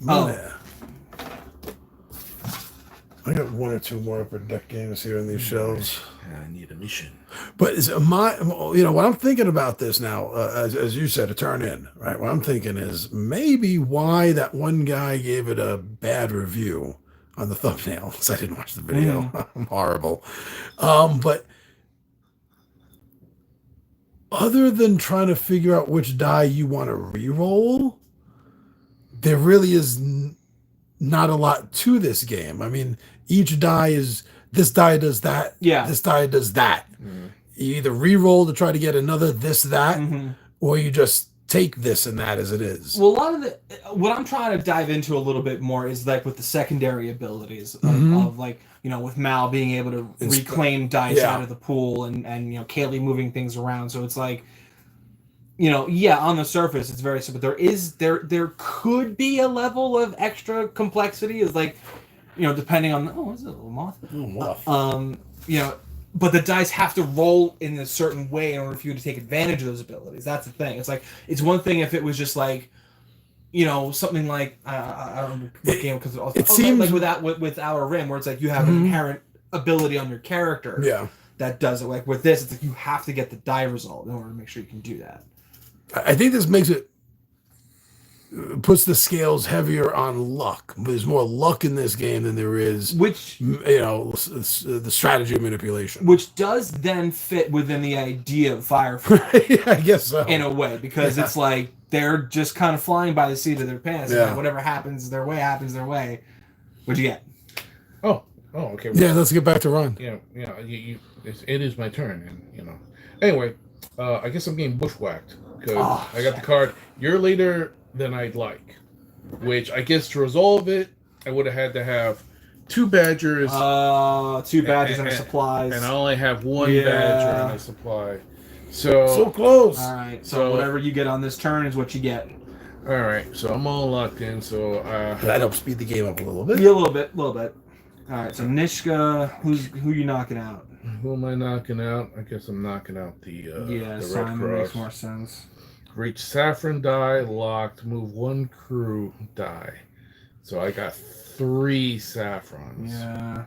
I got 1 or 2 more Upper Deck games here in these shelves. I need a mission. But what I'm thinking about this now, as you said, a turn in, right? What I'm thinking is maybe why that one guy gave it a bad review on the thumbnail. Because I didn't watch the video. I'm horrible. But other than trying to figure out which die you want to re-roll, there really is not a lot to this game. I mean, each die is, this die does that, this die does that. Mm-hmm. You either re-roll to try to get another this, that, or you just take this and that as it is. Well, a lot of what I'm trying to dive into a little bit more is like with the secondary abilities of like, you know, with Mal being able to reclaim dice out of the pool and you know, Kaylee moving things around. So it's like, you know, on the surface it's very simple. There could be a level of extra complexity, is like, you know, depending on what is it, a little moth? Moth. You know, but the dice have to roll in a certain way in order for you to take advantage of those abilities. That's the thing. It's like, it's one thing if it was just like, you know, something like I don't know what game, because it seems like with Outer Rim, where it's like you have an inherent ability on your character that does it. Like with this, it's like you have to get the die result in order to make sure you can do that. I think this makes it, puts the scales heavier on luck. There's more luck in this game than there is, the strategy of manipulation. Which does then fit within the idea of Firefly. I guess so. In a way, because it's like they're just kind of flying by the seat of their pants. Yeah. And whatever happens their way. What'd you get? Oh, okay. Yeah, let's get back to Ron. It is my turn, and you know. Anyway, I guess I'm getting bushwhacked because I got the card. You're later than I'd like, which I guess to resolve it, I would have had to have 2 badgers. 2 badgers and supplies. And I only have 1 badger and a supply. So close. All right. So whatever you get on this turn is what you get. All right. So I'm all locked in. So that helps speed the game up a little bit. Yeah, a little bit. All right. So Nishka, who you knocking out? Who am I knocking out? I guess I'm knocking out the Red Simon Cross. Makes more sense. Reach Saffron die, locked, move 1 crew die. So I got 3 Saffrons. Yeah.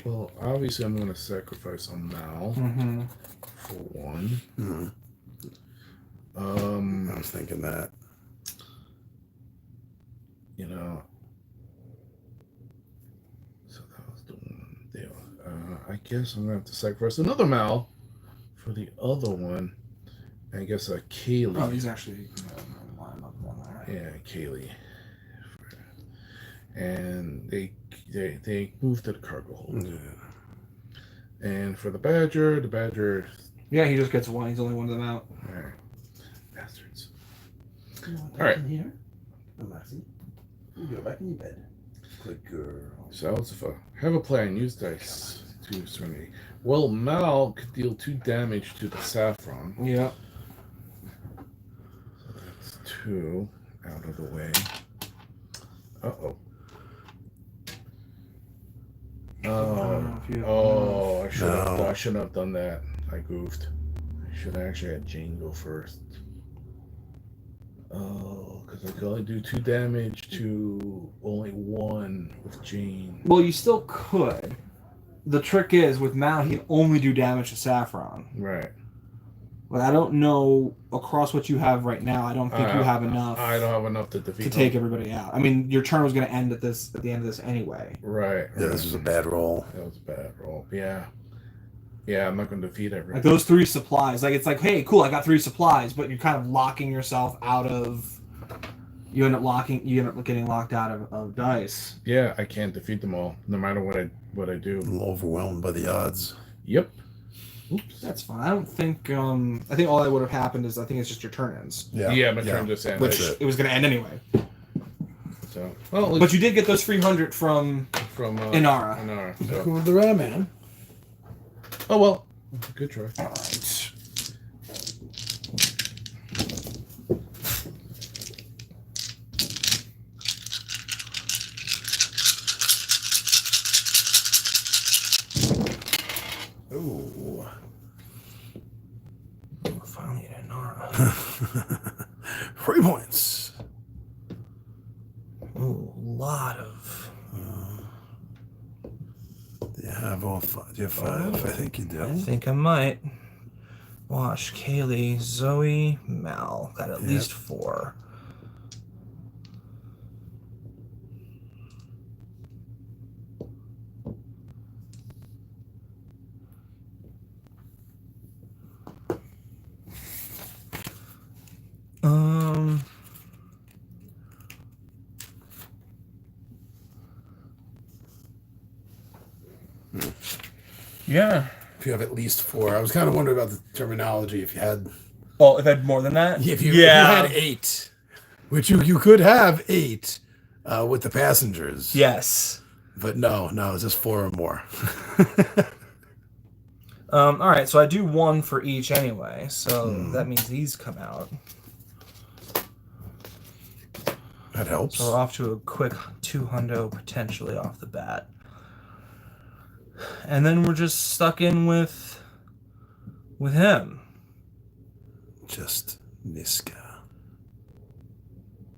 Well, obviously I'm going to sacrifice on Mal for 1. I was thinking that. You know. So that was the one deal. I guess I'm going to have to sacrifice another Mal for the other one. I guess a Kaylee. Oh, he's actually line up on there. Yeah, Kaylee. And they move to the cargo hold. Yeah. And for the badger. Yeah, he just gets 1. He's only one of them out. All right, bastards. All right. Here, Maxie, you go back in your bed. Good girl. So if I have a plan, use dice to swing. Well, Mal could deal 2 damage to the Saffron. Yeah. So that's 2 out of the way. Uh-oh. I shouldn't have done that. I goofed. I should have actually had Jane go first. Oh, because I could only do 2 damage to only 1 with Jane. Well, you still could. The trick is, with Mal, he can only do damage to Saffron. Right. But I don't know, across what you have right now, I don't think you have enough I don't have enough to defeat to take everybody out. I mean, your turn was going to end at the end of this anyway. Right. Yeah, this was a bad roll. That was a bad roll. Yeah. Yeah, I'm not going to defeat everyone. Like those 3 supplies. Like, it's like, hey, cool, I got 3 supplies, but you're kind of locking yourself out of... You end up getting locked out of dice. Yeah, I can't defeat them all, no matter what I do. I'm overwhelmed by the odds. Yep. Oops. That's fine. I don't think... I think all that would have happened is I think it's just your turn ends. Yeah, my turn just ended. Which it was going to end anyway. So, well, but you did get those 300 from Inara. Inara. So. Cool with the rat, man. Oh, well. Good try. All right. Ooh. Finally an Inara. 3 points. Ooh, a lot of... Do you have all 5? Do you have 5? I think you do. I think I might. Wash, Kaylee, Zoe, Mal. Got at least 4. Yeah. If you have at least 4. I was kind of wondering about the terminology. If you had... Well, if I had more than that? If you had 8. Which you could have 8 with the passengers. Yes. But no, it's just 4 or more. All right, so I do 1 for each anyway, so that means these come out. That helps. So we're off to a quick 200 potentially off the bat. And then we're just stuck in with him. Just Niska.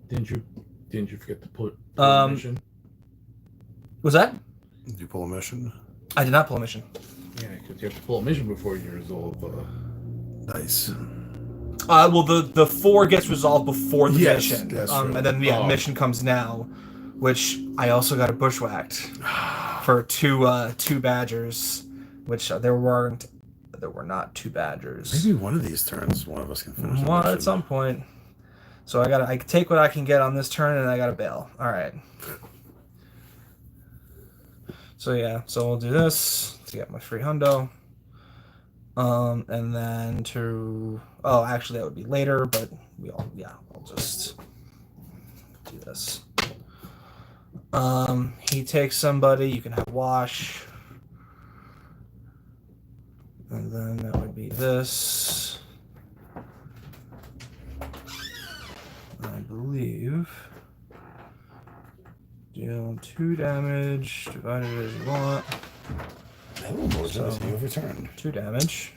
Didn't you forget to put a mission? Was that? Did you pull a mission? I did not pull a mission. Yeah, because you have to pull a mission before you resolve. Nice. Well, the 4 gets resolved before the mission. That's and then the mission comes now, which I also got a bushwhacked for 2 badgers, which there were not 2 badgers. Maybe one of these turns, one of us can finish. Well, at some point. So I take what I can get on this turn, and I gotta bail. All right. So yeah, so we'll do this to get my free hundo. And then actually that would be later, but I'll just do this. He takes somebody, you can have wash. And then that would be this. I believe. Deal 2 damage, divided as you want. Hello, so, you have returned. 2 damage.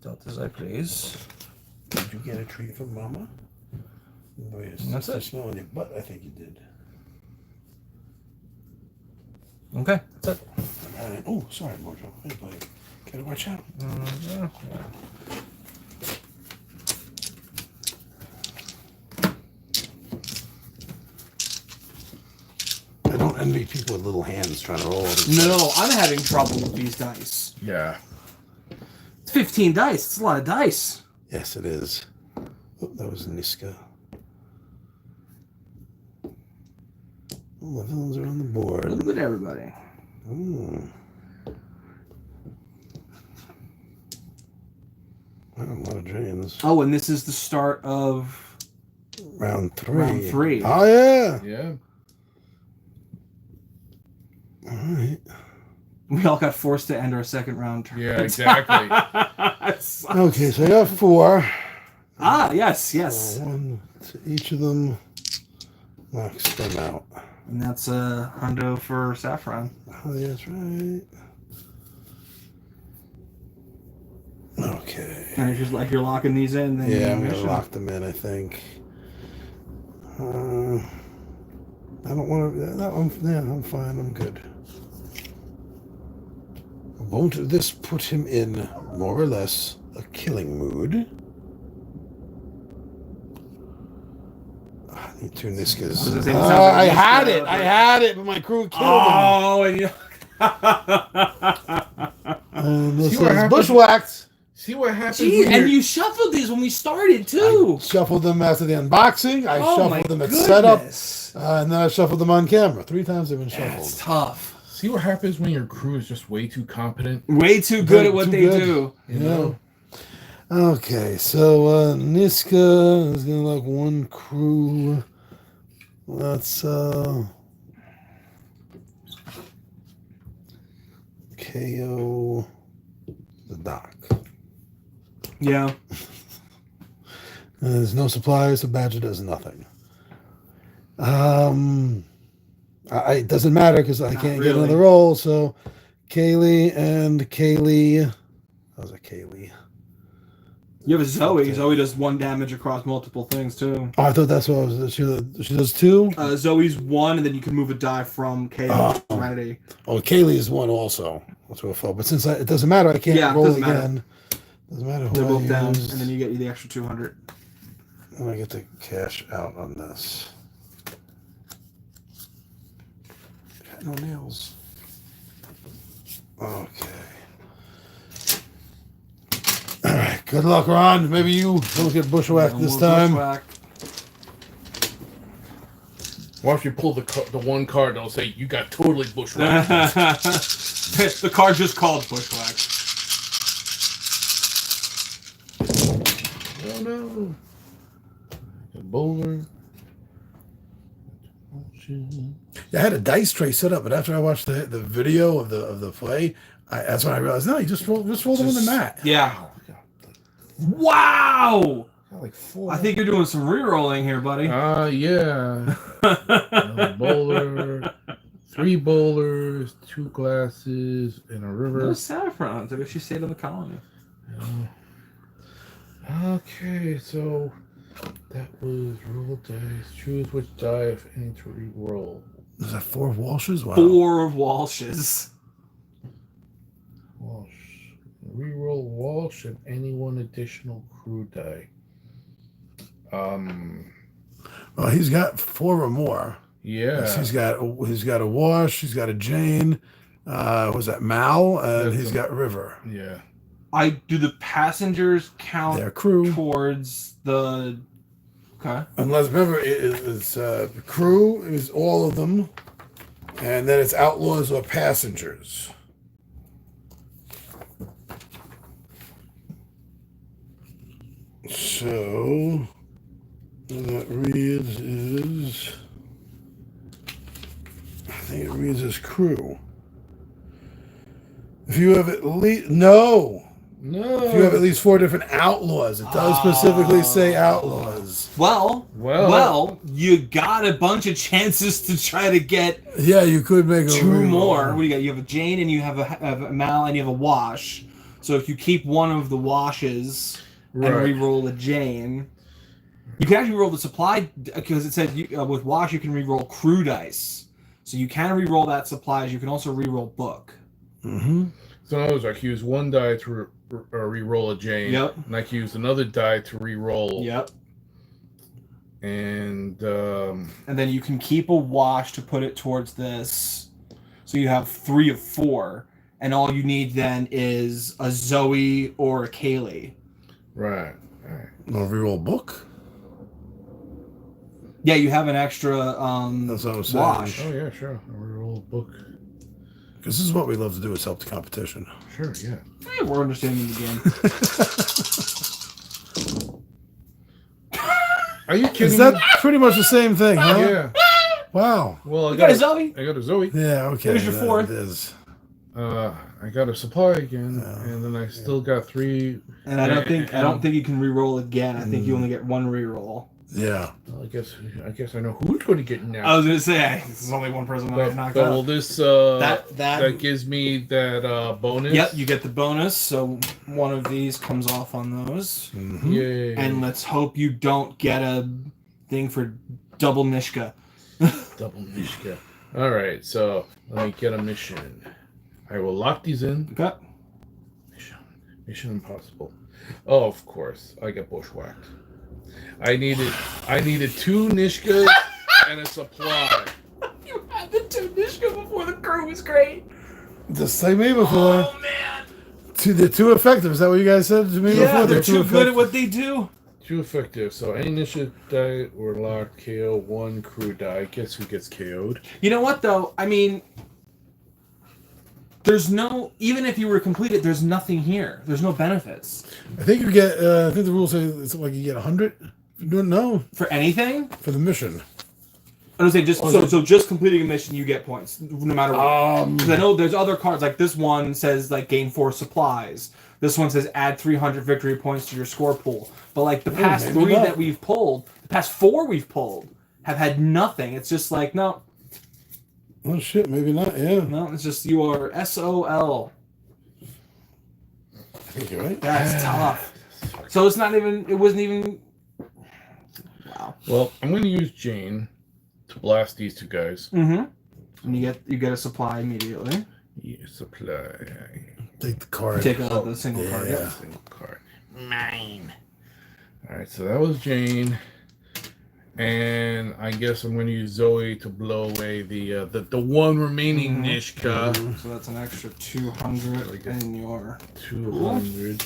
Dealt as I please. Did you get a treat from Mama? Oh, yes. That's it. Smell in your butt, I think you did. Okay, that's it. Oh, sorry, Mojo. Hey, buddy. Gotta watch out. Yeah. I don't envy people with little hands trying to roll. No, I'm having trouble with these dice. Yeah. It's 15 dice. It's a lot of dice. Yes, it is. Oh, that was Niska. Oh, the villains are on the board. Look at everybody. Ooh. Wow, a lot of Janes. Oh, and this is the start of round 3. Round 3. Oh, yeah. Yeah. All right. We all got forced to end our second round turn. Yeah, exactly. Okay, so I got 4. Yes. So 1 to each of them. Knocks them out. And that's a hundo for Saffron. Oh, yeah, that's right. Okay. And it's just like you're locking these in. Then Yeah, I'm going to lock them in, I think. I don't want to. I'm fine. I'm good. Won't this put him in more or less a killing mood? I need to Niska's. I had it. I had it, but my crew killed him. Oh, and you. And this See what is happens? bushwhacked. See what happens? Gee, when and you're- you shuffled these when we started too. I shuffled them after the unboxing. I Oh my shuffled them at goodness. setup. And then I shuffled them on camera. 3 times they've been That's shuffled. tough. See what happens when your crew is just way too competent. Way too good at what Too they good. do. You know? Okay, so Niska is gonna like one crew. Let's KO the dock. Yeah. There's no supplies, so Badger does nothing. It doesn't matter because I Not can't get really. another roll. So Kaylee and Kaylee. How's a Kaylee? You have a Zoe. Okay. Zoe does 1 damage across multiple things too. Oh, I thought that's what I was. She does 2. Zoe's 1, and then you can move a die from Kaylee. Oh. Serenity. Oh, Kaylee is 1 also. That's what I felt. But since it doesn't matter, I can't Yeah, it roll doesn't matter. again. Doesn't matter who They're I both down, used. and then you get the extra 200. And I get to cash out on this. Got no nails. Okay. All right. Good luck, Ron. Maybe you don't get bushwhacked No this more time. bushwhack. Watch you pull the one card, they'll say, you got totally bushwhacked. The card just called bushwhack. Oh no. A bowler. Oh, shit. Yeah, I had a dice tray set up, but after I watched the video of the play, that's when I realized, no, you just roll them on the mat. Yeah. Wow, I got Wow! like 4. I think you're doing some re-rolling here, buddy. Yeah. Another bowler, 3 bowlers, 2 glasses, and a No river. saffron. I guess she stayed on the colony. Okay, so that was roll dice. Choose which die, if any, to re-roll. Is that 4 Walshes? Wow. 4 Walshes. Walsh. Reroll Walsh and any 1 additional crew die. Well, he's got 4 or more. Yeah. Yes, he's got a Wash. He's got a Jane. Was that Mal? And he's got River. Yeah. Do the passengers count Their crew. towards the... Okay. Unless, remember, it's crew is all of them, and then it's outlaws or passengers. So, what that reads is, I think it reads as crew. If you have at least, no. No. If you have at least 4 different outlaws, it does specifically say outlaws. Well, you got a bunch of chances to try to get Yeah, you could make a 2 reroll. more. What do you got? You have a Jane, and you have a Mal, and you have a Wash. So if you keep one of the Washes and Right. re-roll a Jane, you can actually roll the supply, because it said with Wash you can re-roll crew dice. So you can re-roll that supplies. You can also re-roll book. Mm-hmm. So in other words, I can use 1 die to re-roll a Jane. Yep. And I can use another die to re-roll. Yep. And And then you can keep a Wash to put it towards this. So you have 3 of 4. And all you need then is a Zoe or a Kaylee. right. All right. Want to reroll book? Yeah, you have an extra That's what I was saying. Wash. Oh yeah, sure. I'll re-roll a book. Because this is what we love to do, is help the competition. Sure, yeah. We're understanding the game. Are you kidding Is that me? pretty much the same thing, huh? Yeah. Wow. Well, You got a Zoe? I got a Zoe. Yeah, okay. Here's your that 4th. is. I got a supply again, and then I still got 3. And I don't think you can re-roll again. I think you only get 1 re-roll. Yeah. Well, I guess I know who's going to get now. I was gonna say there's only one person that but, got knocked but out. will this That gives me that bonus? Yep, you get the bonus. So one of these comes off on those. Mm-hmm. Yay! And let's hope you don't get a thing for Double Nishka. Double Mishka. All right, so let me get a mission. I will lock these in. Okay. Mission impossible. Oh, of course, I get bushwhacked. I needed 2 Nishkas and a supply. You had the 2 Nishka before the crew was great. Just like me before. Oh man. They're too effective. Is that what you guys said to me before? Yeah, they're too good at effective. what they do. Too effective. So any initiative die or locked, KO 1 crew die. Guess who gets KO'd? You know what though? I mean, there's no, even if you were completed, there's nothing here. There's no benefits. I think you get. I think the rules say it's like you get 100. You don't know For anything? for the mission. I would say just so just completing a mission, you get points no matter what. Because I know there's other cards like this one says like gain 4 supplies. This one says add 300 victory points to your score pool. But like the past maybe 3 not. that we've pulled, the past 4 we've pulled have had nothing. It's just like no, Oh shit, maybe not. Yeah, no. It's just you are SOL. I think you're right. That's tough. So it's not even. It wasn't even. Wow. Well, I'm going to use Jane to blast these 2 guys. Mm-hmm. And you get a supply immediately. Yeah, supply. Take the card. Take out the single Yeah. card. Yeah, single card. Mine. All right, so that was Jane, and I guess I'm going to use Zoe to blow away the one remaining Nishka. So that's an extra 200 in your. 200.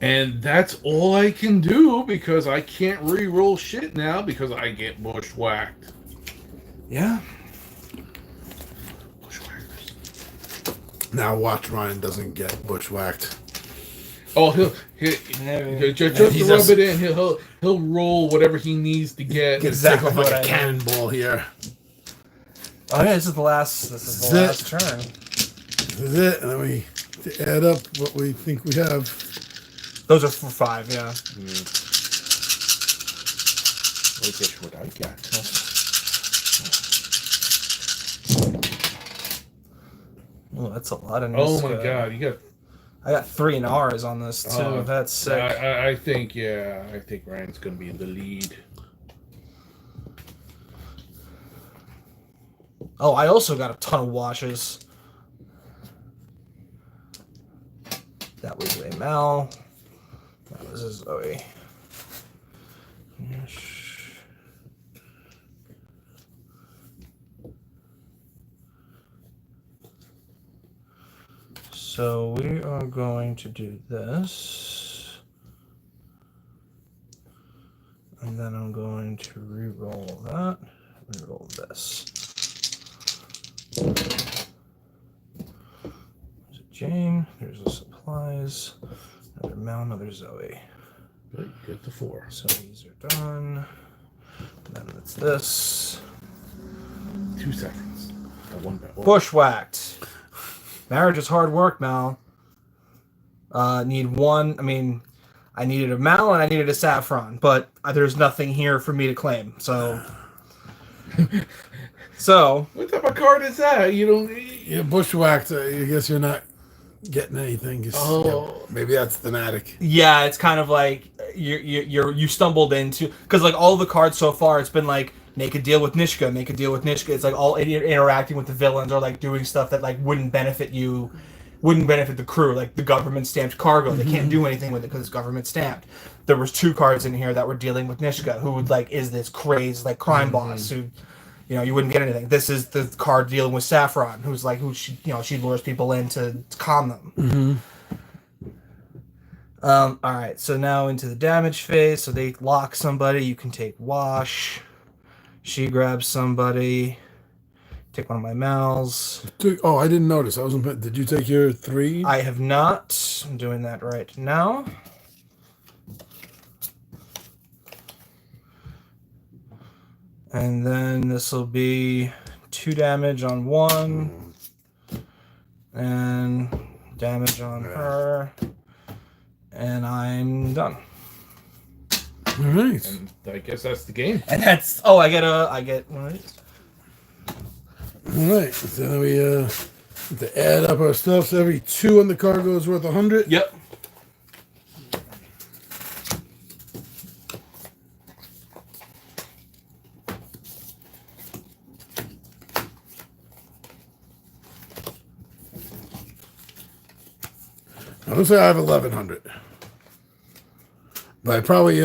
And that's all I can do because I can't re-roll shit now because I get bushwhacked. Yeah. Bushwhackers. Now watch Ryan doesn't get bushwhacked. Oh, he'll just He's to rub just- it in. He'll roll whatever he needs to get. Exactly Take off what like I a cannonball here. Oh yeah, this is the last. This is the That's last turn. This is it, and then we add up what we think we have. Those are for 5. Yeah. Look at what I got. Oh, that's a lot of. Oh my god, you got. I got 3 in R's on this too. Oh, That's sick. I think Ryan's gonna be in the lead. Oh, I also got a ton of washes. That was a Mal. That was a Zoe. Yes. So we are going to do this. And then I'm going to re-roll that. Re-roll this. There's a Jane. There's the supplies. Another Mal, another Zoe. Good, get the 4. So these are done. Then it's this. 2 seconds. One battle. Bushwhacked. Marriage is hard work, Mal. Need one. I mean, I needed a Mal and I needed a Saffron, but there's nothing here for me to claim. So, What type of card is that? You don't. You're bushwhacked. I guess you're not getting anything. Oh. Maybe that's thematic. yeah, it's kind of like you stumbled into because like all the cards so far, it's been like make a deal with Nishka, make a deal with Nishka. It's like all interacting with the villains or like doing stuff that like wouldn't benefit you, wouldn't benefit the crew. Like the government stamped cargo, they can't do anything with it because it's government stamped. There was 2 cards in here that were dealing with Nishka, who would like is this crazed like crime boss who, you know, you wouldn't get anything. This is the card dealing with Saffron, who's like who she, you know, she lures people in to calm them. All right, so now into the damage phase. So they lock somebody. You can take wash. She grabs somebody. Take one of my Mals. Oh, I didn't notice. I wasn't. Did you take your 3? I have not. I'm doing that right now. And then this will be 2 damage on one. And damage on her. And I'm done. All right. And I guess that's the game. And that's I get one of these. All right. So then we have to add up our stuff. So every 2 on the cargo is worth 100. Yep. I don't say I have 1,100, but I probably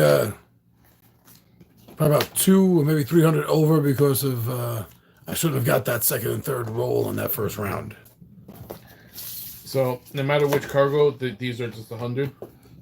about 2 or maybe 300 over because of I shouldn't have got that second and third roll on that first round. So no matter which cargo, these are just 100.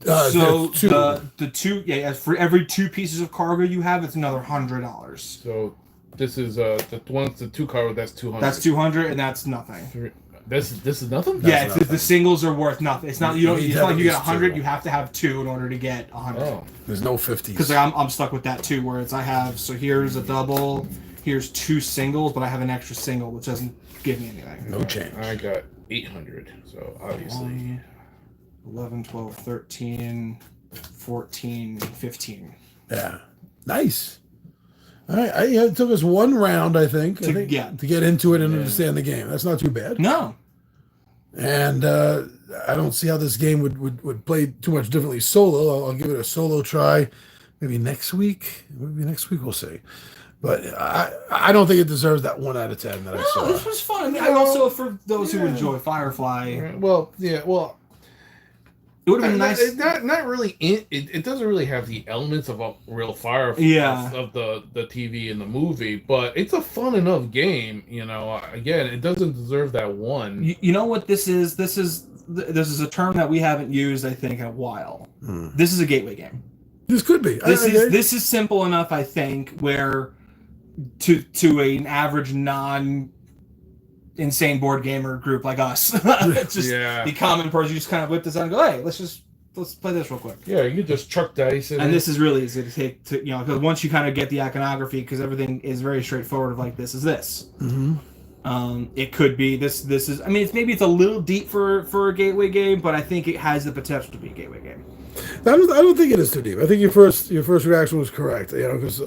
So two. the two, yeah, for every 2 pieces of cargo you have, it's another $100. So this is the 2 cargo. That's 200. That's 200, and that's nothing. This is nothing. Yeah, nothing. the singles are worth nothing. It's not you don't. You It's have not like you get at least 100. 2. You have to have 2 in order to get 100. Oh, There's no 50s. Because I'm stuck with that too, where it's I have so here's a double, here's 2 singles, but I have an extra single, which doesn't give me anything. No change. I got 800. So obviously. 11, 12, 13, 14, 15. Yeah. Nice. All right. It took us 1 round, I think, to get into it and understand the game. That's not too bad. No. And I don't see how this game would play too much differently solo. I'll give it a solo try maybe next week. Maybe next week we'll see. But I don't think it deserves that 1 out of 10 that I saw. No, this was fun. I mean, also for those who enjoy Firefly, Well, yeah. Well, it would have been nice. Not really. It doesn't really have the elements of a real Firefly of the TV and the movie, but it's a fun enough game. You know, again, it doesn't deserve that 1. You know what this is? This is a term that we haven't used, I think, in a while. This is a gateway game. This could be. This is simple enough, I think, where to an average insane board gamer group like us, it's just the common person. You just kind of whip this out and go, "Hey, let's play this real quick." Yeah, you just chuck dice, and this is really easy to take. Because once you kind of get the iconography, because everything is very straightforward. Of like this is this. Mm-hmm. It could be this. This is. I mean, it's a little deep for a gateway game, but I think it has the potential to be a gateway game. I don't think it is too deep. I think your first reaction was correct. You know, because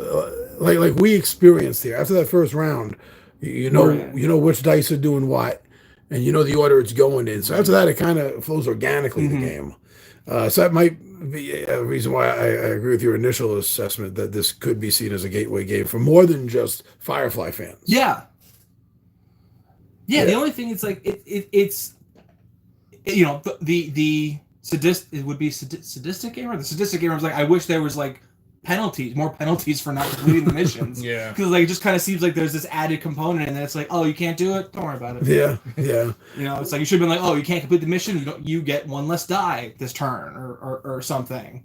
like we experienced here after that first round. You know which dice are doing what, and you know the order it's going in. So after that, it kind of flows organically, the game. So that might be a reason why I agree with your initial assessment that this could be seen as a gateway game for more than just Firefly fans. Yeah. The only thing it's like it's the sadistic it would be sadistic gamer. The sadistic gamer is like I wish there was like more penalties for not completing the missions. Yeah, because like it just kind of seems like there's this added component, and then it's like, oh, you can't do it. Don't worry about it. Yeah. It's like you should have been like, oh, you can't complete the mission. You get 1 less die this turn, or something.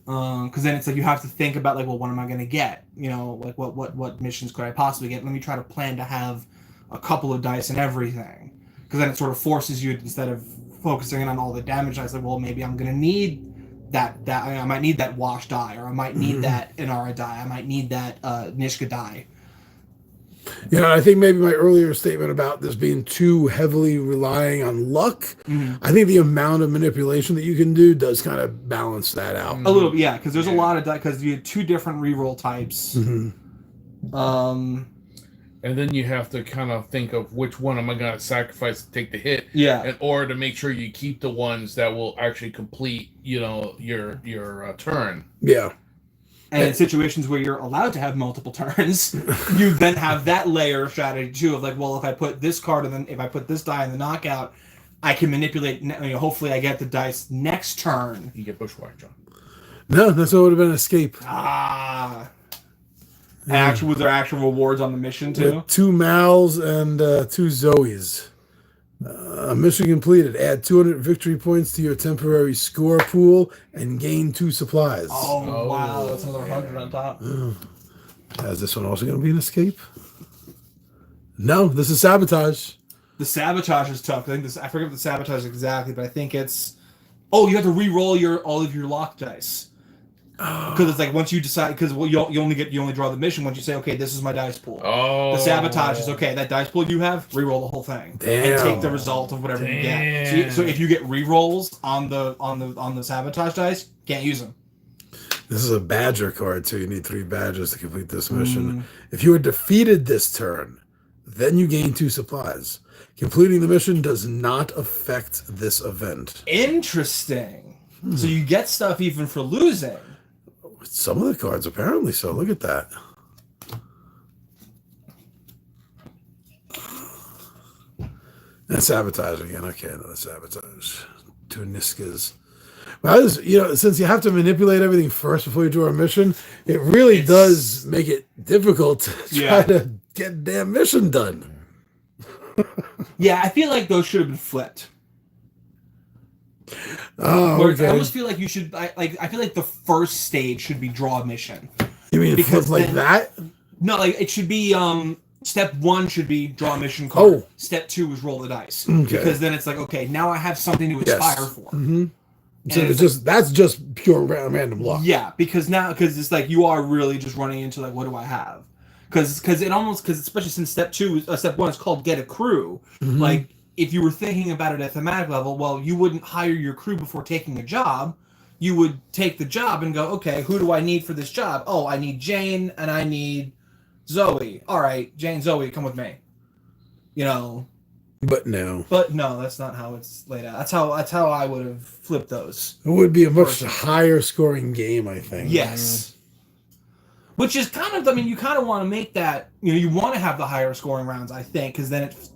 Because then it's like you have to think about like, well, what am I going to get? Like what missions could I possibly get? Let me try to plan to have a couple of dice and everything. Because then it sort of forces you, instead of focusing on all the damage dice, like, well, maybe I'm going to need that I might need that wash die, or I might need that Inara die, I might need that Nishka die. I think maybe my earlier statement about this being too heavily relying on luck, I think the amount of manipulation that you can do does kind of balance that out. A little bit, yeah, because there's a lot of die, because you have 2 different reroll types. And then you have to kind of think of which one am I going to sacrifice to take the hit, in order to make sure you keep the ones that will actually complete, your turn. Yeah. And in situations where you're allowed to have multiple turns, you then have that layer of strategy too, of like, well, if I put this card and then if I put this die in the knockout, I can manipulate. Hopefully, I get the dice next turn. You get bushwhacked, John. No, that's what would have been an escape. And was there actual rewards on the mission too? With 2 Mals and 2 Zoes. Mission completed. Add 200 victory points to your temporary score pool and gain 2 supplies. Oh wow, that's another 100 on top. Is this one also going to be an escape? No, this is sabotage. The sabotage is tough. I forget what the sabotage is exactly, but I think it's. Oh, you have to re-roll all of your lock dice. Because it's like once you decide, because you only draw the mission once you say, okay, this is my dice pool. Oh, the sabotage is okay. That dice pool you have, re-roll the whole thing and take the result of whatever you get. So if you get re-rolls on the sabotage dice, can't use them. This is a badger card too. You need 3 badges to complete this mission. If you are defeated this turn, then you gain 2 supplies. Completing the mission does not affect this event. Interesting. So you get stuff even for losing. Some of the cards, apparently so. Look at that. That's sabotage again. Okay, another sabotage. to Niska's. Well, since you have to manipulate everything first before you do a mission, it really does make it difficult to try to get a damn mission done. Yeah, I feel like those should have been flipped. Oh, okay. I almost feel like you should. I feel like the first stage should be draw a mission. You mean because like that? No, like it should be. Step 1 should be draw a mission card. Oh. Step 2 is roll the dice. Okay. Because then it's like, okay, now I have something to aspire for. Mm-hmm. So that's just pure random luck. Yeah, because it's like you are really just running into like, what do I have? Because especially since step 1 is called get a crew. Mm-hmm. Like if you were thinking about it at thematic level, well, you wouldn't hire your crew before taking a job. You would take the job and go, okay, who do I need for this job? Oh, I need Jane and I need Zoe. All right, Jane, Zoe, come with me. But no, that's not how it's laid out. That's how I would have flipped those. It would be a much higher scoring game, I think. Yes. Which is kind of, you kind of want to make that, you want to have the higher scoring rounds, I think, because then it's,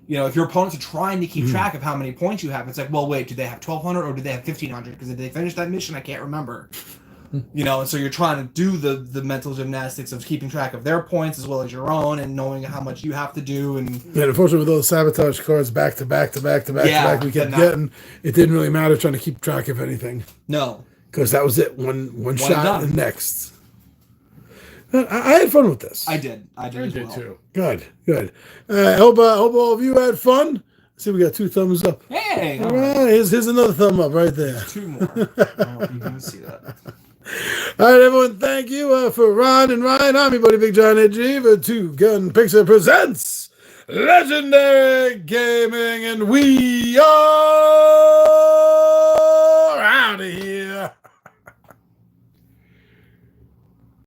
if your opponents are trying to keep track of how many points you have, it's like, well, wait, do they have 1,200 or do they have 1,500? Because if they finish that mission, I can't remember. And so you're trying to do the mental gymnastics of keeping track of their points as well as your own and knowing how much you have to do. And unfortunately, with those sabotage cards back to back we kept getting, it didn't really matter trying to keep track of anything. No. Because that was it. One shot and next. I had fun with this. I did too. Good. I hope all of you had fun. See, we got 2 thumbs up. Hey! All right, here's another thumb up right there. 2 more. I don't know if you can see that. All right, everyone, thank you for Ron and Ryan. I'm your buddy Big John Edgy for Two Gun Pixel presents Legendary Gaming, and we are